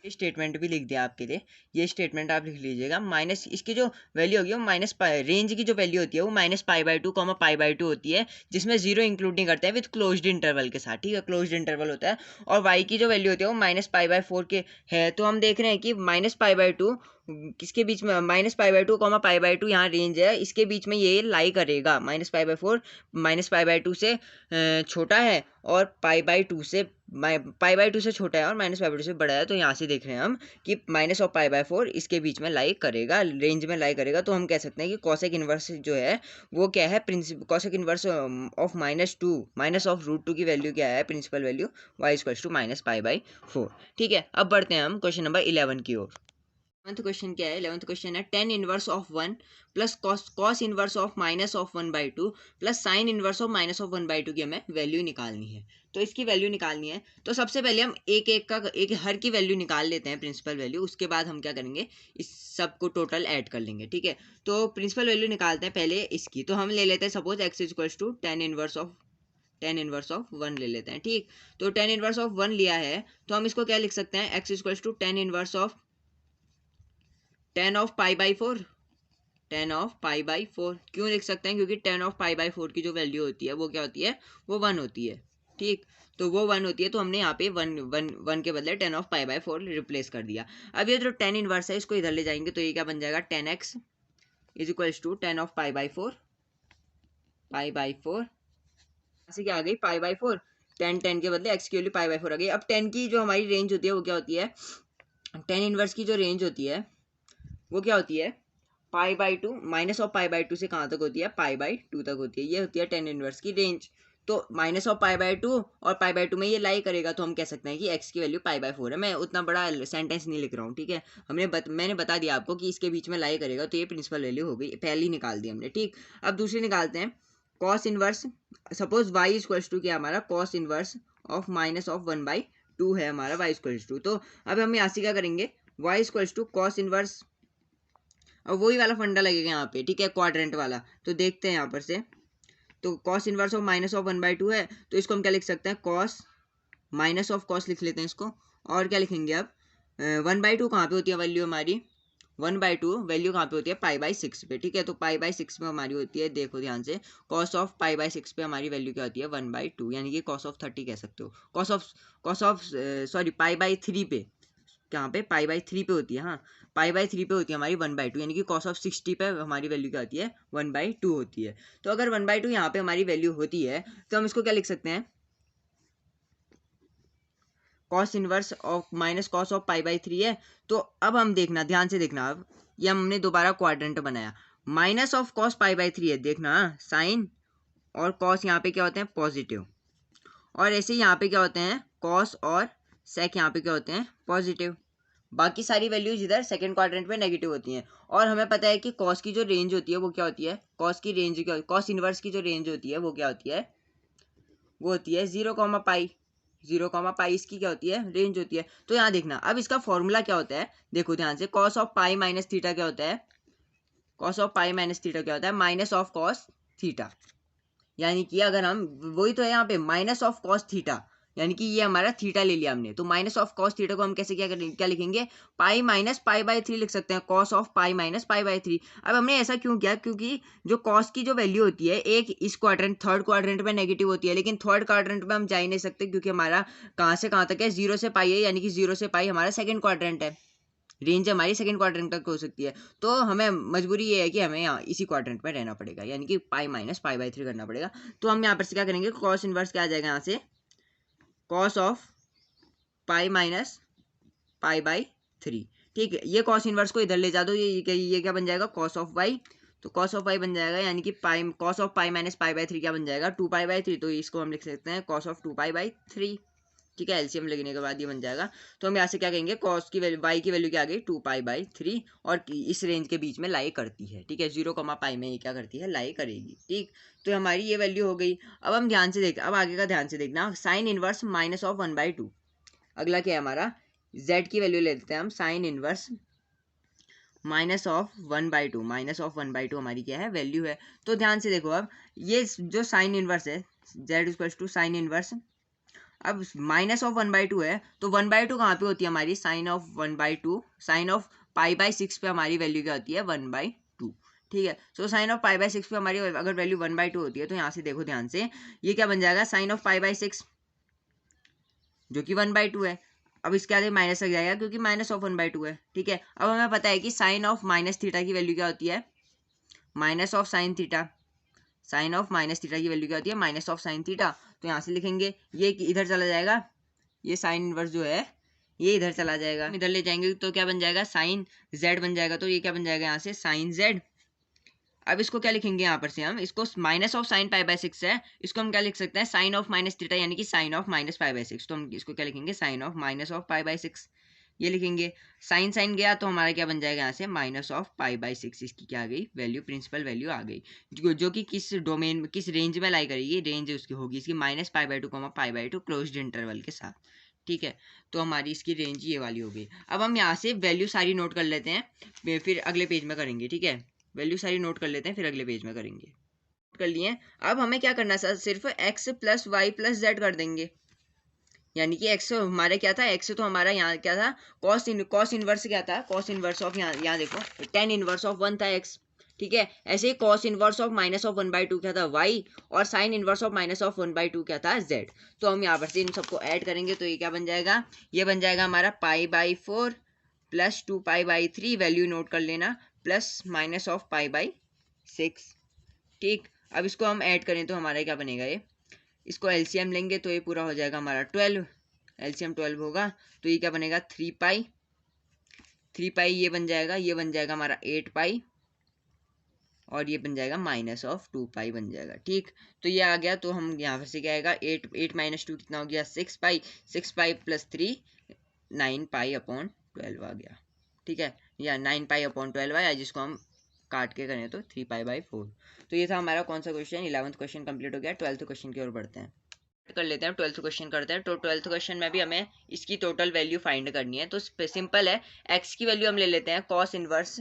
ये स्टेटमेंट भी लिख दिया आपके लिए, ये स्टेटमेंट आप लिख लीजिएगा, माइनस इसकी जो वैल्यू होगी वो रेंज की जो वैल्यू होती है वो -π/2, π/2 होती है, जिसमें 0 इंक्लूड नहीं करते हैं विद क्लोज्ड इंटरवल के साथ। ठीक है, क्लोज्ड इंटरवल होता है। और y की जो वैल्यू होती है वो -π/4 के है, तो हम देख रहे हैं कि -π/2 किसके बीच में, -π/2, π/2 यहाँ रेंज है, इसके बीच में ये लाई करेगा, -π/4 -π/2 से छोटा है और π/2 से π/2 से छोटा है और -π/2 से बड़ा है। तो यहाँ से देख रहे हैं हम कि -π/4 इसके बीच में लाई करेगा, रेंज में लाई करेगा। तो हम कह सकते हैं कि कॉसेक इनवर्स जो है वो क्या है, कॉसेक इनवर्स ऑफ -√2 की वैल्यू क्या है, principal value y equals to -π/4। ठीक है, अब बढ़ते हैं हम क्वेश्चन नंबर 11 की ओर। 11th क्वेश्चन क्या है, 11th क्वेश्चन है tan inverse of 1 plus cos inverse of -(1/2) plus sign inverse of -(1/2) की हमें वैल्यू निकालनी है। तो इसकी वैल्यू निकालनी है, तो सबसे पहले हम एक हर की वैल्यू निकाल लेते हैं, प्रिंसिपल वैल्यू। उसके बाद हम क्या करेंगे, इस सब को टोटल ऐड कर लेंगे। ठीक है, तो प्रिंसिपल वैल्यू निकालते हैं पहले इसकी, तो हम ले लेते हैं suppose x equals to tan inverse of 1 ले लेते हैं। ठीक, तो tan इनवर्स ऑफ 1 लिया है, तो हम इसको क्या लिख सकते हैं, x equals to tan inverse of tan of π/4, tan of π/4 क्यों लिख सकते हैं, क्योंकि tan ऑफ π/4 की जो वैल्यू होती है वो क्या होती है, वो 1 होती है। ठीक, तो वो 1 होती है, तो हमने यहाँ पे 1 के बदले tan ऑफ π/4 रिप्लेस कर दिया। अब ये जो tan इनवर्स है इसको इधर ले जाएंगे, तो ये क्या बन जाएगा, tan x is equals to tan of π/4 से क्या आ गई, π/4, tan के बदले x की वैल्यू π/4 आ गई। अब tan की जो हमारी रेंज होती है वो क्या होती है, tan इनवर्स की जो रेंज होती है वो क्या होती है, π/2, -(π/2) से कहाँ तक होती है, π/2 तक होती है। ये होती है tan इनवर्स की रेंज। तो -(π/2) और π/2 में ये लाई करेगा, तो हम कह सकते हैं कि x की वैल्यू π/4 है। मैं उतना बड़ा सेंटेंस नहीं लिख रहा हूँ। ठीक है, मैंने बता दिया आपको कि इसके बीच में लाई करेगा, तो ये प्रिंसिपल वैल्यू हो गई, पहली निकाल दी हमने। ठीक, अब दूसरी निकालते हैं, cos inverse, suppose y equals to क्या हमारा, कॉस इनवर्स ऑफ -(1/2) है हमारा y इक्वल्स टू। तो अब हम यहाँ से क्या करेंगे, y equals to cos inverse, और वही वाला फंडा लगेगा यहाँ पे। ठीक है, क्वाड्रेंट वाला। तो देखते हैं यहाँ पर से, तो कॉस इनवर्स ऑफ -(1/2) है, तो इसको हम क्या लिख सकते हैं, कॉस माइनस ऑफ कॉस लिख लेते हैं इसको। और क्या लिखेंगे अब, 1/2 कहाँ पे होती है वैल्यू हमारी, 1/2 वैल्यू कहाँ पे होती है, π/6 पे। ठीक है, तो π/6 पे हमारी होती है, देखो ध्यान से, कॉस ऑफ π/6 पे हमारी वैल्यू क्या होती है, 1/2, यानी कि कॉस ऑफ 30 कह सकते हो, कॉस ऑफ सॉरी π/3 पे, कहाँ पे, π/3 पे होती है, हाँ π/3 पे होती है हमारी 1/2, यानी कि cos ऑफ 60 पे हमारी वैल्यू क्या होती है, 1/2 होती है। तो अगर 1/2 यहाँ पे हमारी वैल्यू होती है, तो हम इसको क्या लिख सकते हैं, cos inverse of minus cos of π/3 है। तो अब हम देखना, ध्यान से देखना, अब ये हमने दोबारा क्वाड्रेंट बनाया, माइनस ऑफ कॉस π/3 है, देखना साइन और कॉस यहाँ पे क्या होते हैं, पॉजिटिव, और ऐसे यहाँ पे क्या होते हैं, कॉस और सेक यहाँ पे क्या होते हैं, पॉजिटिव। बाकी सारी वैल्यूज इधर सेकंड क्वाड्रेंट में नेगेटिव होती हैं। और हमें पता है कि कॉस की जो रेंज होती है वो क्या होती है, कॉस की रेंज क्या, कॉस इनवर्स की जो रेंज होती है वो क्या होती है, वो होती है 0, पाई इसकी क्या होती है, रेंज होती है। तो यहाँ देखना, अब इसका फॉर्मूला क्या होता है, देखो ध्यान से, cos of pi minus theta क्या होता है, cos of pi minus theta क्या होता है, माइनस ऑफ कॉस थीटा। यानी कि अगर हम, वही तो है यहाँ पे, माइनस ऑफ कॉस थीटा, यानी कि ये हमारा थीटा ले लिया हमने, तो माइनस ऑफ कॉस थीटा को हम कैसे क्या करेंगे, क्या लिखेंगे, पाई माइनस पाई बाई 3 लिख सकते हैं, cos of pi minus pi by 3। अब हमने ऐसा क्यों किया, क्योंकि जो कॉस की जो वैल्यू होती है, एक इस क्वाड्रेंट थर्ड क्वाड्रेंट में नेगेटिव होती है, लेकिन थर्ड क्वाड्रेंट में हम जा ही नहीं सकते, क्योंकि हमारा कहाँ से कहाँ तक है, 0 से पाई है, यानी कि 0 से पाई हमारा सेकंड क्वाड्रेंट है, रेंज हमारी सेकंड क्वाड्रेंट तक हो सकती है। तो हमें मजबूरी ये है कि हमें यहाँ इसी क्वाड्रेंट में रहना पड़ेगा, यानी कि पाई माइनस पाई बाई 3 करना पड़ेगा। तो हम यहाँ पर से क्या करेंगे, कॉस इनवर्स क्या आ जाएगा यहाँ से, cos of pi minus pi by 3। ठीक है, ये कॉस इनवर्स को इधर ले जा दो, ये क्या बन जाएगा, कॉस ऑफ वाई। तो कॉस ऑफ वाई बन जाएगा, यानी कि pi, cos of pi minus pi by 3 क्या बन जाएगा, 2 पाई बाई 3। तो इसको हम लिख सकते हैं कॉस ऑफ 2 पाई बाई 3। ठीक है, एलसीएम लगने के बाद ये बन जाएगा। तो हम यहाँ से क्या कहेंगे, कॉस की वैल्यू, वाई की वैल्यू क्या आ गई, 2 पाई बाई 3, और इस रेंज के बीच में लाई करती है। ठीक है, 0, पाई में ये क्या करती है, लाई करेगी। ठीक, तो हमारी ये वैल्यू हो गई। अब हम ध्यान से देख, अब आगे का ध्यान से देखना, साइन इनवर्स माइनस ऑफ 1/2। अगला क्या है हमारा, z की वैल्यू ले लेते हैं हम, sine inverse minus of 1/2, minus of 1/2 हमारी क्या है, वैल्यू है। तो ध्यान से देखो, अब ये जो साइन इनवर्स है, z equal to sine inverse, अब माइनस ऑफ 1/2 है, तो 1/2 कहाँ पे होती है हमारी, साइन ऑफ 1/2, साइन ऑफ पाई/6 पे हमारी वैल्यू क्या होती है, 1/2। ठीक है, सो साइन ऑफ पाई/6 पे हमारी अगर वैल्यू 1/2 होती है, तो यहाँ से देखो ध्यान से, ये क्या बन जाएगा, साइन ऑफ पाई/6 जो कि 1/2 है। अब इसके आगे माइनस लग जाएगा, क्योंकि माइनस ऑफ 1/2 है। ठीक है, अब हमें पता है कि साइन ऑफ माइनस थीटा की वैल्यू क्या होती है, minus of sine theta. Sine of minus theta की वैल्यू क्या होती है, माइनस ऑफ साइन थीटा। तो यहाँ से लिखेंगे, ये इधर चला जाएगा, ये साइन इनवर्स जो है ये इधर चला जाएगा, इधर ले जाएंगे तो क्या बन जाएगा, साइन जेड बन जाएगा। तो ये क्या बन जाएगा यहाँ से, साइन जेड। अब इसको क्या लिखेंगे यहाँ पर से हम, इसको माइनस ऑफ साइन पाई/6 है, इसको हम क्या लिख सकते हैं, साइन ऑफ माइनस थीटा, यानी कि साइन ऑफ माइनस पाई/6। तो हम इसको क्या लिखेंगे, साइन ऑफ माइनस ऑफ पाई/6, ये लिखेंगे। साइन साइन गया तो हमारा क्या बन जाएगा यहाँ से, माइनस ऑफ पाई/6। इसकी क्या आ गई वैल्यू, प्रिंसिपल वैल्यू आ गई, जो कि किस डोमेन में, किस रेंज में लाई करेगी, रेंज उसकी होगी इसकी -π/2, π/2 क्लोज्ड इंटरवल के साथ। ठीक है, तो हमारी इसकी रेंज ये वाली हो गई। अब हम यहाँ से वैल्यू सारी नोट कर लेते हैं, फिर अगले पेज में करेंगे। ठीक है, वैल्यू सारी नोट कर लेते हैं, फिर अगले पेज में करेंगे। कर लिए। अब हमें क्या करना है, सिर्फ x plus y plus z कर देंगे, यानी कि x हमारा क्या था, x तो हमारा यहाँ क्या था, कॉस इनवर्स क्या था, कॉस इनवर्स ऑफ, यहाँ देखो tan इनवर्स ऑफ 1 था x। ठीक है, ऐसे ही cos inverse of minus of 1/2 क्या था y, और sine inverse of minus of 1/2 क्या था z। तो हम यहाँ पर से इन सबको ऐड करेंगे, तो ये क्या बन जाएगा, ये बन जाएगा हमारा π/4 प्लस 2 पाई/3, वैल्यू नोट कर लेना, प्लस माइनस ऑफ पाई/6। ठीक, अब इसको हम ऐड करें तो हमारा क्या बनेगा, ये इसको एलसीएम लेंगे तो ये पूरा हो जाएगा हमारा 12, एलसीएम 12 होगा। तो ये क्या बनेगा, 3 पाई ये बन जाएगा, ये बन जाएगा हमारा 8 पाई, और ये बन जाएगा माइनस ऑफ 2 पाई बन जाएगा। ठीक, तो ये आ गया। तो हम यहाँ पर से क्या आएगा, 8 माइनस 2 कितना हो गया, 6 पाई, 6 पाई प्लस 3, 9 पाई/12 आ गया। ठीक है, या 9 पाई/12 आया, जिसको हम काट के करें तो 3 पाई/4। तो ये था हमारा कौन सा क्वेश्चन, 11th क्वेश्चन कंप्लीट हो गया। 12th क्वेश्चन की ओर बढ़ते हैं, कर लेते हैं 12th क्वेश्चन करते हैं। तो 12th क्वेश्चन में भी हमें इसकी टोटल वैल्यू फाइंड करनी है। तो सिंपल है, x की वैल्यू हम ले लेते हैं कॉस इनवर्स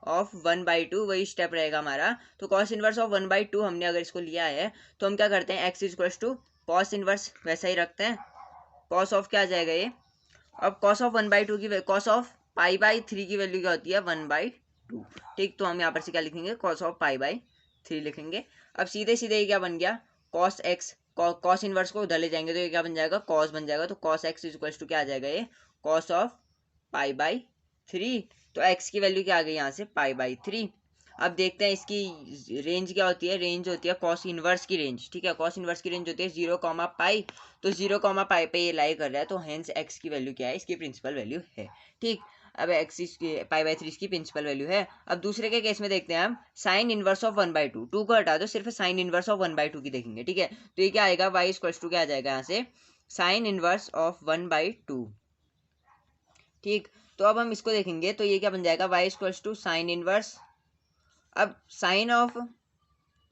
ऑफ 1/2, वही स्टेप रहेगा हमारा। तो कॉस इनवर्स ऑफ 1/2 हमने अगर इसको लिया है, तो हम क्या करते हैं, x equal to cos inverse वैसा ही रखते हैं, कॉस ऑफ क्या आ जाएगा ये, अब कॉस ऑफ 1/2 की, कॉस ऑफ पाई/3 की वैल्यू क्या होती है, 1/2। ठीक, तो हम यहाँ पर से क्या लिखेंगे, कॉस ऑफ पाई/3 लिखेंगे। अब सीधे सीधे ये क्या बन गया, कॉस एक्स, कॉस इनवर्स को उधर ले जाएंगे तो ये क्या बन जाएगा, कॉस बन जाएगा। तो कॉस एक्स इक्वल टू क्या आ जाएगा, ये कॉस ऑफ पाई/3। तो एक्स की वैल्यू क्या आ गई यहाँ से, पाई/3। अब देखते हैं इसकी रेंज क्या होती है, रेंज होती है कॉस इनवर्स की रेंज। ठीक है, कॉस इनवर्स की रेंज होती है 0, तो 0, पे ये लाई कर रहा है, तो हेंस एक्स की वैल्यू क्या है, इसकी प्रिंसिपल वैल्यू है। ठीक, अब एक्स पाई/3 इसकी प्रिंसिपल वैल्यू है। अब दूसरे के केस में देखते हैं हम, साइन इनवर्स ऑफ 1/2, 2 को हटा दो, सिर्फ साइन इनवर्स ऑफ 1/2 की देखेंगे। ठीक है, तो ये क्या आएगा, वाई इक्वल टू क्या आ जाएगा यहाँ से, साइन इनवर्स ऑफ 1/2। ठीक, तो अब हम इसको देखेंगे तो ये क्या बन जाएगा, y equals to sine inverse. अब साइन ऑफ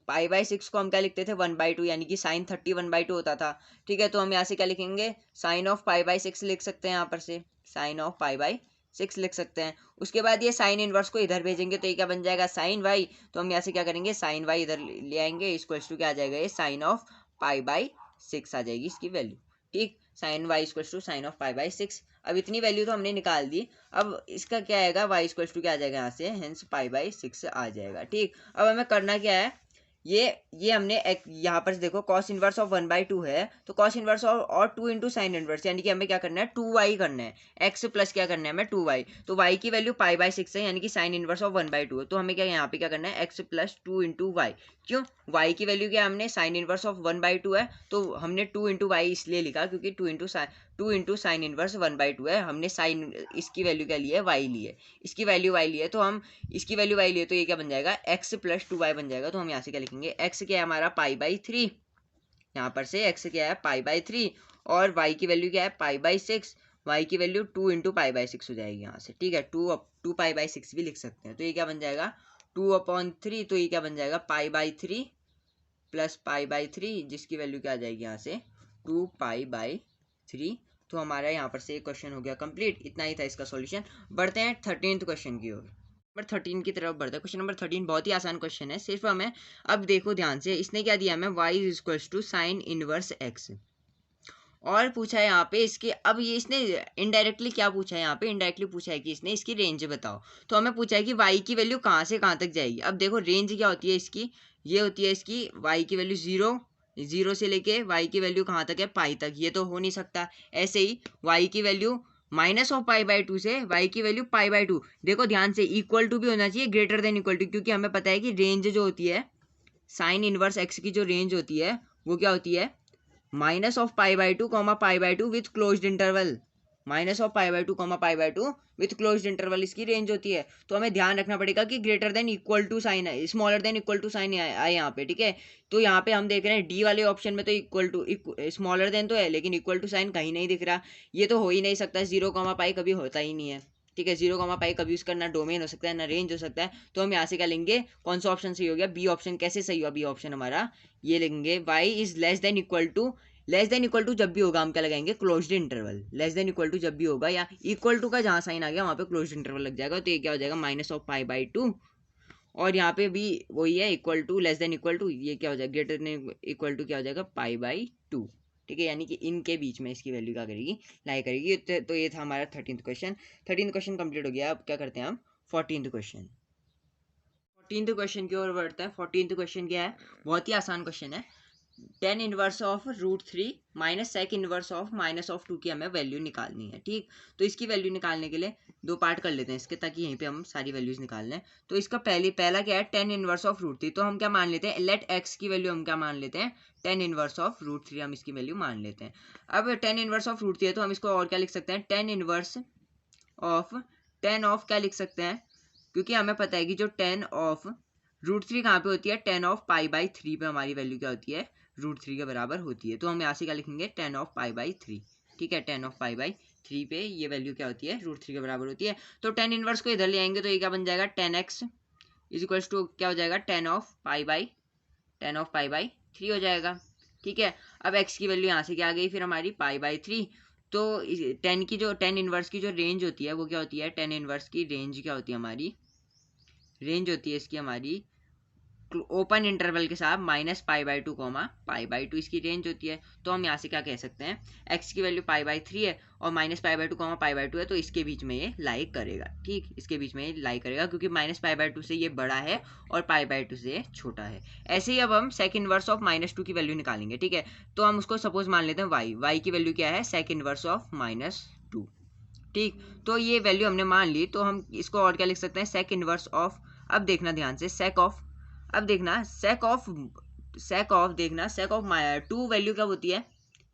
π/6 को हम क्या लिखते थे 1/2, यानी कि साइन 30 1/2 होता था। ठीक है, तो हम यहाँ से क्या लिखेंगे, साइन ऑफ π/6 लिख सकते हैं, यहाँ पर से साइन ऑफ π/6 लिख सकते हैं। उसके बाद ये साइन इनवर्स को इधर भेजेंगे तो ये क्या बन जाएगा, साइन y। तो हम यहाँ से क्या करेंगे, साइन y इधर ले आएंगे, इक्वल्स टू क्या आ जाएगा, ये साइन ऑफ π/6 आ जाएगी इसकी वैल्यू। ठीक, sine y equals to sine of π/6। अब इतनी वैल्यू तो हमने निकाल दी। अब इसका क्या आएगा, y इक्वल्स टू क्या आ जाएगा यहाँ से, हेंस π/6 आ जाएगा। ठीक, अब हमें करना क्या है, ये हमने यहाँ पर देखो कॉस इनवर्स ऑफ 1/2 है, तो कॉस इनवर्स और 2 इंटू साइन इनवर्स, यानी कि हमें क्या करना है, 2y करना है, x प्लस क्या करना है हमें 2y। तो y की वैल्यू π/6 है, यानी कि साइन इनवर्स ऑफ 1/2 है, तो हमें क्या यहाँ पे क्या करना है, x प्लस 2 इंटू वाई। क्यों, y की वैल्यू क्या हमने साइन इनवर्स ऑफ 1/2 है, तो हमने 2 इंटू वाई इसलिए लिखा क्योंकि 2 इंटू साइन इनवर्स 1/2 है, हमने साइन इसकी वैल्यू क्या ली है, y ली है, इसकी वैल्यू y ली है, तो हम इसकी वैल्यू y लिए तो ये क्या बन जाएगा, x प्लस 2y बन जाएगा। तो हम यहाँ से क्या लिखेंगे, x क्या है हमारा π/3, यहाँ पर से x क्या है π/3, और y की वैल्यू क्या है π/6, y की वैल्यू 2 इंटू π/6 हो जाएगी यहाँ से। ठीक है, 2 π/6 भी लिख सकते हैं, तो ये क्या बन जाएगा 2/3, तो ये क्या बन जाएगा π/3 प्लस π/3, जिसकी वैल्यू क्या आ जाएगी यहाँ से 2π/3। तो हमारा यहाँ पर से क्वेश्चन हो गया कंप्लीट। इतना ही था इसका सॉल्यूशन। बढ़ते हैं 13th क्वेश्चन की ओर, नंबर 13 की तरफ बढ़ते हैं। क्वेश्चन नंबर 13 बहुत ही आसान क्वेश्चन है, सिर्फ हमें अब देखो ध्यान से, इसने क्या दिया हमें, y is equals to sine inverse x, और पूछा है यहाँ पे इसके, अब ये इसने इनडायरेक्टली क्या पूछा है, यहाँ पे इनडायरेक्टली पूछा है कि इसने इसकी रेंज बताओ। तो हमें पूछा है कि y की वैल्यू कहाँ से कहाँ तक जाएगी। अब देखो रेंज क्या होती है इसकी, ये होती है इसकी y की वैल्यू 0 से लेके y की वैल्यू कहाँ तक है, पाई तक, ये तो हो नहीं सकता। ऐसे ही y की वैल्यू माइनस ऑफ π/2 से y की वैल्यू π/2, देखो ध्यान से इक्वल टू भी होना चाहिए, ग्रेटर देन इक्वल टू, क्योंकि हमें पता है कि रेंज जो होती है साइन इनवर्स x की जो रेंज होती है वो क्या होती है, minus of π/2 π/2 with closed interval, minus of π/2 π/2 with closed interval इसकी रेंज होती है। तो हमें ध्यान रखना पड़ेगा कि greater than equal to sine है, smaller than equal to sine आए यहाँ पे। ठीक है, तो यहाँ पे हम देख रहे हैं डी वाले ऑप्शन में तो इक्वल टू स्मॉलर देन तो है, लेकिन इक्वल टू साइन कहीं नहीं दिख रहा। ये तो हो ही नहीं सकता, 0, कभी होता ही नहीं है। ठीक है, 0, कभी उसका ना डोमेन हो सकता है ना रेंज हो सकता है। तो हम यहाँ से क्या लेंगे, कौन सा ऑप्शन सही हो गया, बी ऑप्शन। कैसे सही हुआ बी ऑप्शन हमारा, ये लेंगे y is less than equal to, less than equal to जब भी होगा हम क्या लगाएंगे, closed interval. Less than equal to जब भी होगा या इक्वल टू का जहाँ साइन आ गया वहाँ पे क्लोज्ड इंटरवल लग जाएगा, तो ये क्या हो जाएगा माइनस ऑफ π/2, और यहाँ पे भी वही है equal to less than equal to, ये क्या हो जाएगा ग्रेटर देन इक्वल टू, क्या हो जाएगा π/2। ठीक है, यानी कि इनके बीच में इसकी वैल्यू क्या करेगी, लाई करेगी। तो ये था हमारा 13th question. 13th question complete हो गया। अब क्या करते हैं हम 14th क्वेश्चन। 14th क्वेश्चन की ओर बढ़ते हैं। 14th क्वेश्चन क्या है, बहुत ही आसान क्वेश्चन है। tan inverse of √3 minus sec inverse of -2 की हमें वैल्यू निकालनी है। ठीक, तो इसकी वैल्यू निकालने के लिए दो पार्ट कर लेते हैं इसके, ताकि यहीं पे हम सारी वैल्यूज निकाल लें। तो इसका पहला क्या है, tan इनवर्स ऑफ √3, तो हम क्या मान लेते हैं, लेट x की वैल्यू हम क्या मान लेते हैं, tan इनवर्स ऑफ √3 हम इसकी वैल्यू मान लेते हैं। अब tan इनवर्स ऑफ √3 है तो हम इसको और क्या लिख सकते हैं, tan inverse of tan of क्या लिख सकते हैं, क्योंकि हमें पता है कि जो tan ऑफ √3 कहाँ पे होती है, tan ऑफ π/3 पे हमारी वैल्यू क्या होती है, √3 के बराबर होती है। तो हम यहाँ से क्या लिखेंगे, tan ऑफ π/3। ठीक है, tan ऑफ π/3 पे ये वैल्यू क्या होती है, √3 के बराबर होती है। तो tan इनवर्स को इधर ले आएंगे तो ये क्या बन जाएगा, tan x is equals to क्या हो जाएगा, tan ऑफ π/3 हो जाएगा। ठीक है, अब x की वैल्यू यहाँ से क्या आ गई फिर हमारी π/3। तो tan इनवर्स की जो रेंज होती है वो क्या होती है, tan इनवर्स की रेंज क्या होती है हमारी, रेंज होती है इसकी हमारी ओपन इंटरवल के साथ -π/2 π/2 इसकी रेंज होती है। तो हम यहाँ से क्या कह सकते हैं, x की वैल्यू π/3 है और -π/2 π/2 है, तो इसके बीच में ये लाई करेगा। ठीक, इसके बीच में ये लाई करेगा क्योंकि -π/2 से ये बड़ा है और π/2 से ये छोटा है। ऐसे ही अब हम सेक इनवर्स ऑफ -2 की वैल्यू निकालेंगे। ठीक है, तो हम उसको सपोज मान लेते हैं y की वैल्यू क्या है, सेक इनवर्स ऑफ -2। ठीक, तो ये वैल्यू हमने मान ली, तो हम इसको और क्या लिख सकते हैं, सेक इनवर्स ऑफ, अब देखना ध्यान से, सेक ऑफ, अब देखना सेक ऑफ देखना सेक ऑफ 2 वैल्यू कब होती है,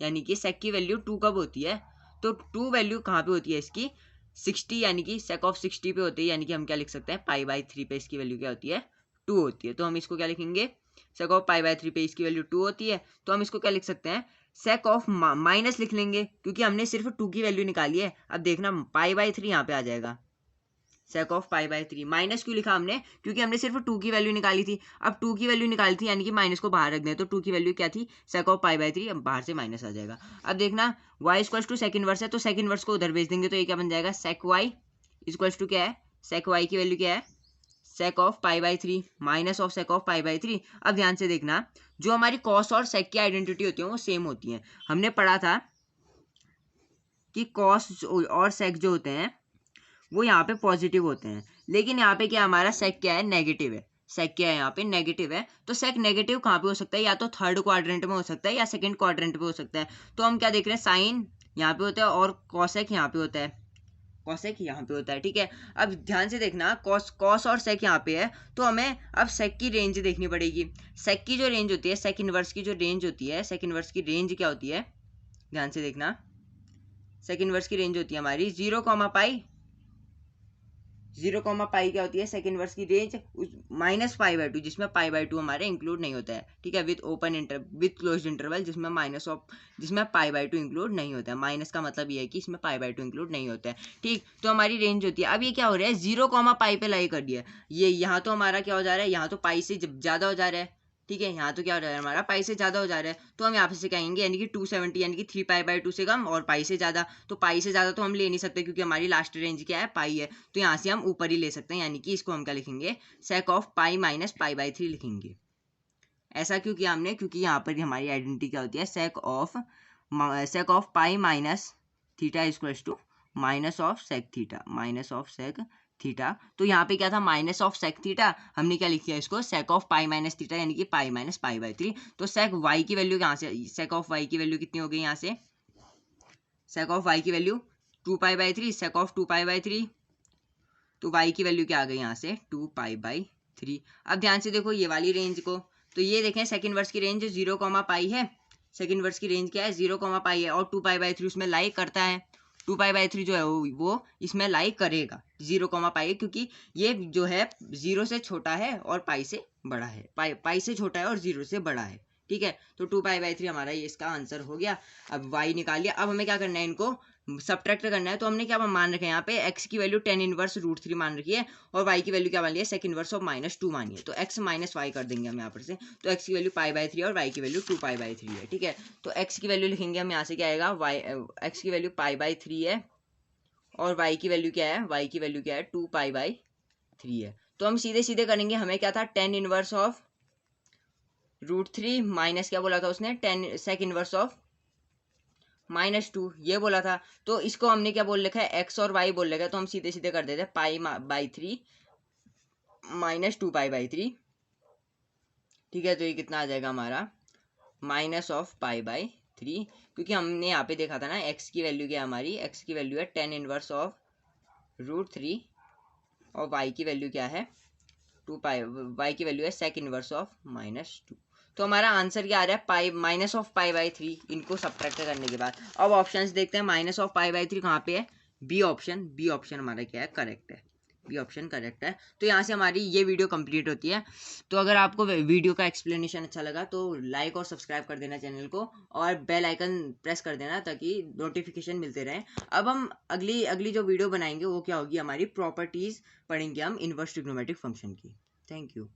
यानी कि सेक की वैल्यू 2 कब होती है, तो 2 वैल्यू कहाँ पे होती है इसकी 60, यानी कि सेक ऑफ 60 पे होती है, यानी कि हम क्या लिख सकते हैं π/3 पे इसकी वैल्यू क्या होती है 2 होती है। तो हम इसको क्या लिखेंगे, सेक ऑफ पाई बाई 3 पे इसकी वैल्यू 2 होती है, तो हम इसको क्या लिख सकते हैं, सेक ऑफ माइनस लिख लेंगे, क्योंकि हमने सिर्फ 2 की वैल्यू निकाली है। अब देखना पाई बाई 3 यहाँ पे आ जाएगा, सेक ऑफ पाई बाई 3। माइनस क्यों लिखा हमने, क्योंकि हमने सिर्फ 2 की वैल्यू निकाली थी। अब 2 की वैल्यू निकाली थी यानी कि माइनस को बाहर रख दें, तो 2 की वैल्यू क्या थी, सेक ऑफ पाई बाई 3, अब बाहर से माइनस आ जाएगा। अब देखना y equals to sec inverse है, तो सेक इनवर्स को उधर भेज देंगे, तो ये क्या बन जाएगा, सेक y इक्वल्स टू क्या है, सेक y की वैल्यू क्या है, sec of pi by 3 minus of sec of pi by 3। अब ध्यान से देखना, जो हमारी कॉस और सेक की आइडेंटिटी होती है वो सेम होती है। हमने पढ़ा था कि कॉस और सेक जो होते हैं वो यहाँ पे पॉजिटिव होते हैं, लेकिन यहाँ पे क्या हमारा सेक क्या है, नेगेटिव है। सेक क्या है, यहाँ पे नेगेटिव है। तो सेक नेगेटिव कहाँ पे हो सकता है, या तो थर्ड क्वाड्रेंट में हो सकता है या सेकंड क्वाड्रेंट पे हो सकता है। तो हम क्या देख रहे हैं, साइन यहाँ पे होता है और कॉसेक यहाँ पे होता है, कॉसेक यहाँ पे होता है, ठीक है। अब ध्यान से देखना, कॉस और सेक यहाँ पे है, तो हमें अब सेक की रेंज देखनी पड़ेगी। सेक की जो रेंज होती है, सेक इनवर्स की जो रेंज होती है, सेक इनवर्स की रेंज क्या होती है, ध्यान से देखना, सेक इनवर्स की रेंज होती है हमारी 0,पाई क्या होती है, सेक इनवर्स की रेंज माइनस पाई बाई 2, जिसमें पाई बाई 2 हमारे इंक्लूड नहीं होता है, ठीक है, विथ क्लोज्ड इंटरवल, जिसमें पाई बाई 2 इंक्लूड नहीं होता है। माइनस का मतलब ये है कि इसमें पाई बाई 2 इंक्लूड नहीं होता है, ठीक। तो हमारी रेंज होती है, अब ये क्या हो रहा है, 0,पाई पे लाई कर दिया, ये यहाँ तो हमारा क्या हो जा रहा है, यहाँ तो पाई से ज़्यादा हो जा रहा है, ठीक है। यहाँ तो क्या हो रहा है, हमारा पाई से ज़्यादा हो जा रहा है, तो हम यहाँ पे से कहेंगे यानी कि 270 यानी कि 3 पाई बाई 2 से कम और पाई से ज़्यादा। तो पाई से ज़्यादा तो हम ले नहीं सकते, क्योंकि हमारी लास्ट रेंज क्या है, पाई है। तो यहाँ से हम ऊपर ही ले सकते हैं, यानी कि इसको हम क्या लिखेंगे, सेक of pi minus pi by 3 लिखेंगे। ऐसा क्यों किया हमने, क्योंकि यहाँ पर हमारी आइडेंटिटी क्या होती है, sec of pi minus theta equals to minus of sec theta, minus of sec theta. तो यहाँ पे क्या था, माइनस ऑफ सेक थीटा, हमने क्या लिख दिया इसको, सेक ऑफ पाई माइनस थीटा, यानी कि पाई माइनस पाई बाई 3। तो सेक वाई की वैल्यू यहाँ से, सेक ऑफ वाई की वैल्यू कितनी हो गई, यहाँ से सेक ऑफ वाई की value 2 pi by 3, sake of 2 pi by 3, तो वाई की वैल्यू क्या आ गई यहाँ से, 2 पाई बाई 3। अब ध्यान से देखो ये वाली रेंज को, तो ये देखें सेकंड वर्स की रेंज 0,पाई है, सेकंड वर्स की रेंज क्या है, 0,पाई है, और 2 पाई बाई 3 उसमें लाई करता है। 2 पाई बाई 3 जो है वो इसमें लाई करेगा, 0,पाई, क्योंकि ये जो है 0 से छोटा है और पाई से बड़ा है, पाई से छोटा है और 0 से बड़ा है, ठीक है। तो 2 पाई बाई 3 हमारा ये इसका आंसर हो गया। अब y निकाल लिया, अब हमें क्या करना है, इनको सब्ट्रैक्ट करना है। तो हमने क्या मान रखा है, यहाँ पे x की वैल्यू tan इनवर्स √3 मान रखी है, और y की वैल्यू क्या मान लिया, सेक इनवर्स ऑफ -2 मानी है। तो x माइनस वाई कर देंगे हम यहाँ पर से, तो x की वैल्यू पाई बाई 3 और y की वैल्यू 2 पाई बाई 3 है, ठीक है। तो x की वैल्यू लिखेंगे हम यहाँ से, क्या आएगा, x की वैल्यू पाई बाई 3 है, और y की वैल्यू क्या है, y की वैल्यू क्या है, 2 पाई बाई 3 है। तो हम सीधे सीधे करेंगे, हमें क्या था, tan इनवर्स ऑफ √3 माइनस क्या बोला था उसने, सेक इनवर्स ऑफ -2 ये बोला था। तो इसको हमने क्या बोल रखा है, x और y बोल रखा है, तो हम सीधे सीधे कर देते हैं, पाई बाई 3 -2 पाई बाई 3, ठीक है। तो ये कितना आ जाएगा हमारा, माइनस ऑफ पाई बाई 3, क्योंकि हमने यहाँ पे देखा था ना, x की वैल्यू क्या है हमारी, x की वैल्यू है tan इनवर्स ऑफ √3, और y की वैल्यू क्या है, 2 पाई, y की वैल्यू है सेक इनवर्स ऑफ -2। तो हमारा आंसर क्या आ रहा है, pi minus of pi by 3, इनको सब्ट्रैक्ट करने के बाद। अब ऑप्शंस देखते हैं, माइनस ऑफ पाई बाई 3 कहाँ पे है, बी ऑप्शन, बी ऑप्शन हमारा क्या है, करेक्ट है, बी ऑप्शन करेक्ट है। तो यहाँ से हमारी ये वीडियो कंप्लीट होती है। तो अगर आपको वीडियो का एक्सप्लेनेशन अच्छा लगा तो लाइक और सब्सक्राइब कर देना चैनल को, और बेल आइकन प्रेस कर देना ताकि नोटिफिकेशन मिलते रहें। अब हम अगली जो वीडियो बनाएंगे वो क्या होगी, हमारी प्रॉपर्टीज़ पढ़ेंगे हम इनवर्स ट्रिग्नोमेट्रिक फंक्शन की। Thank you.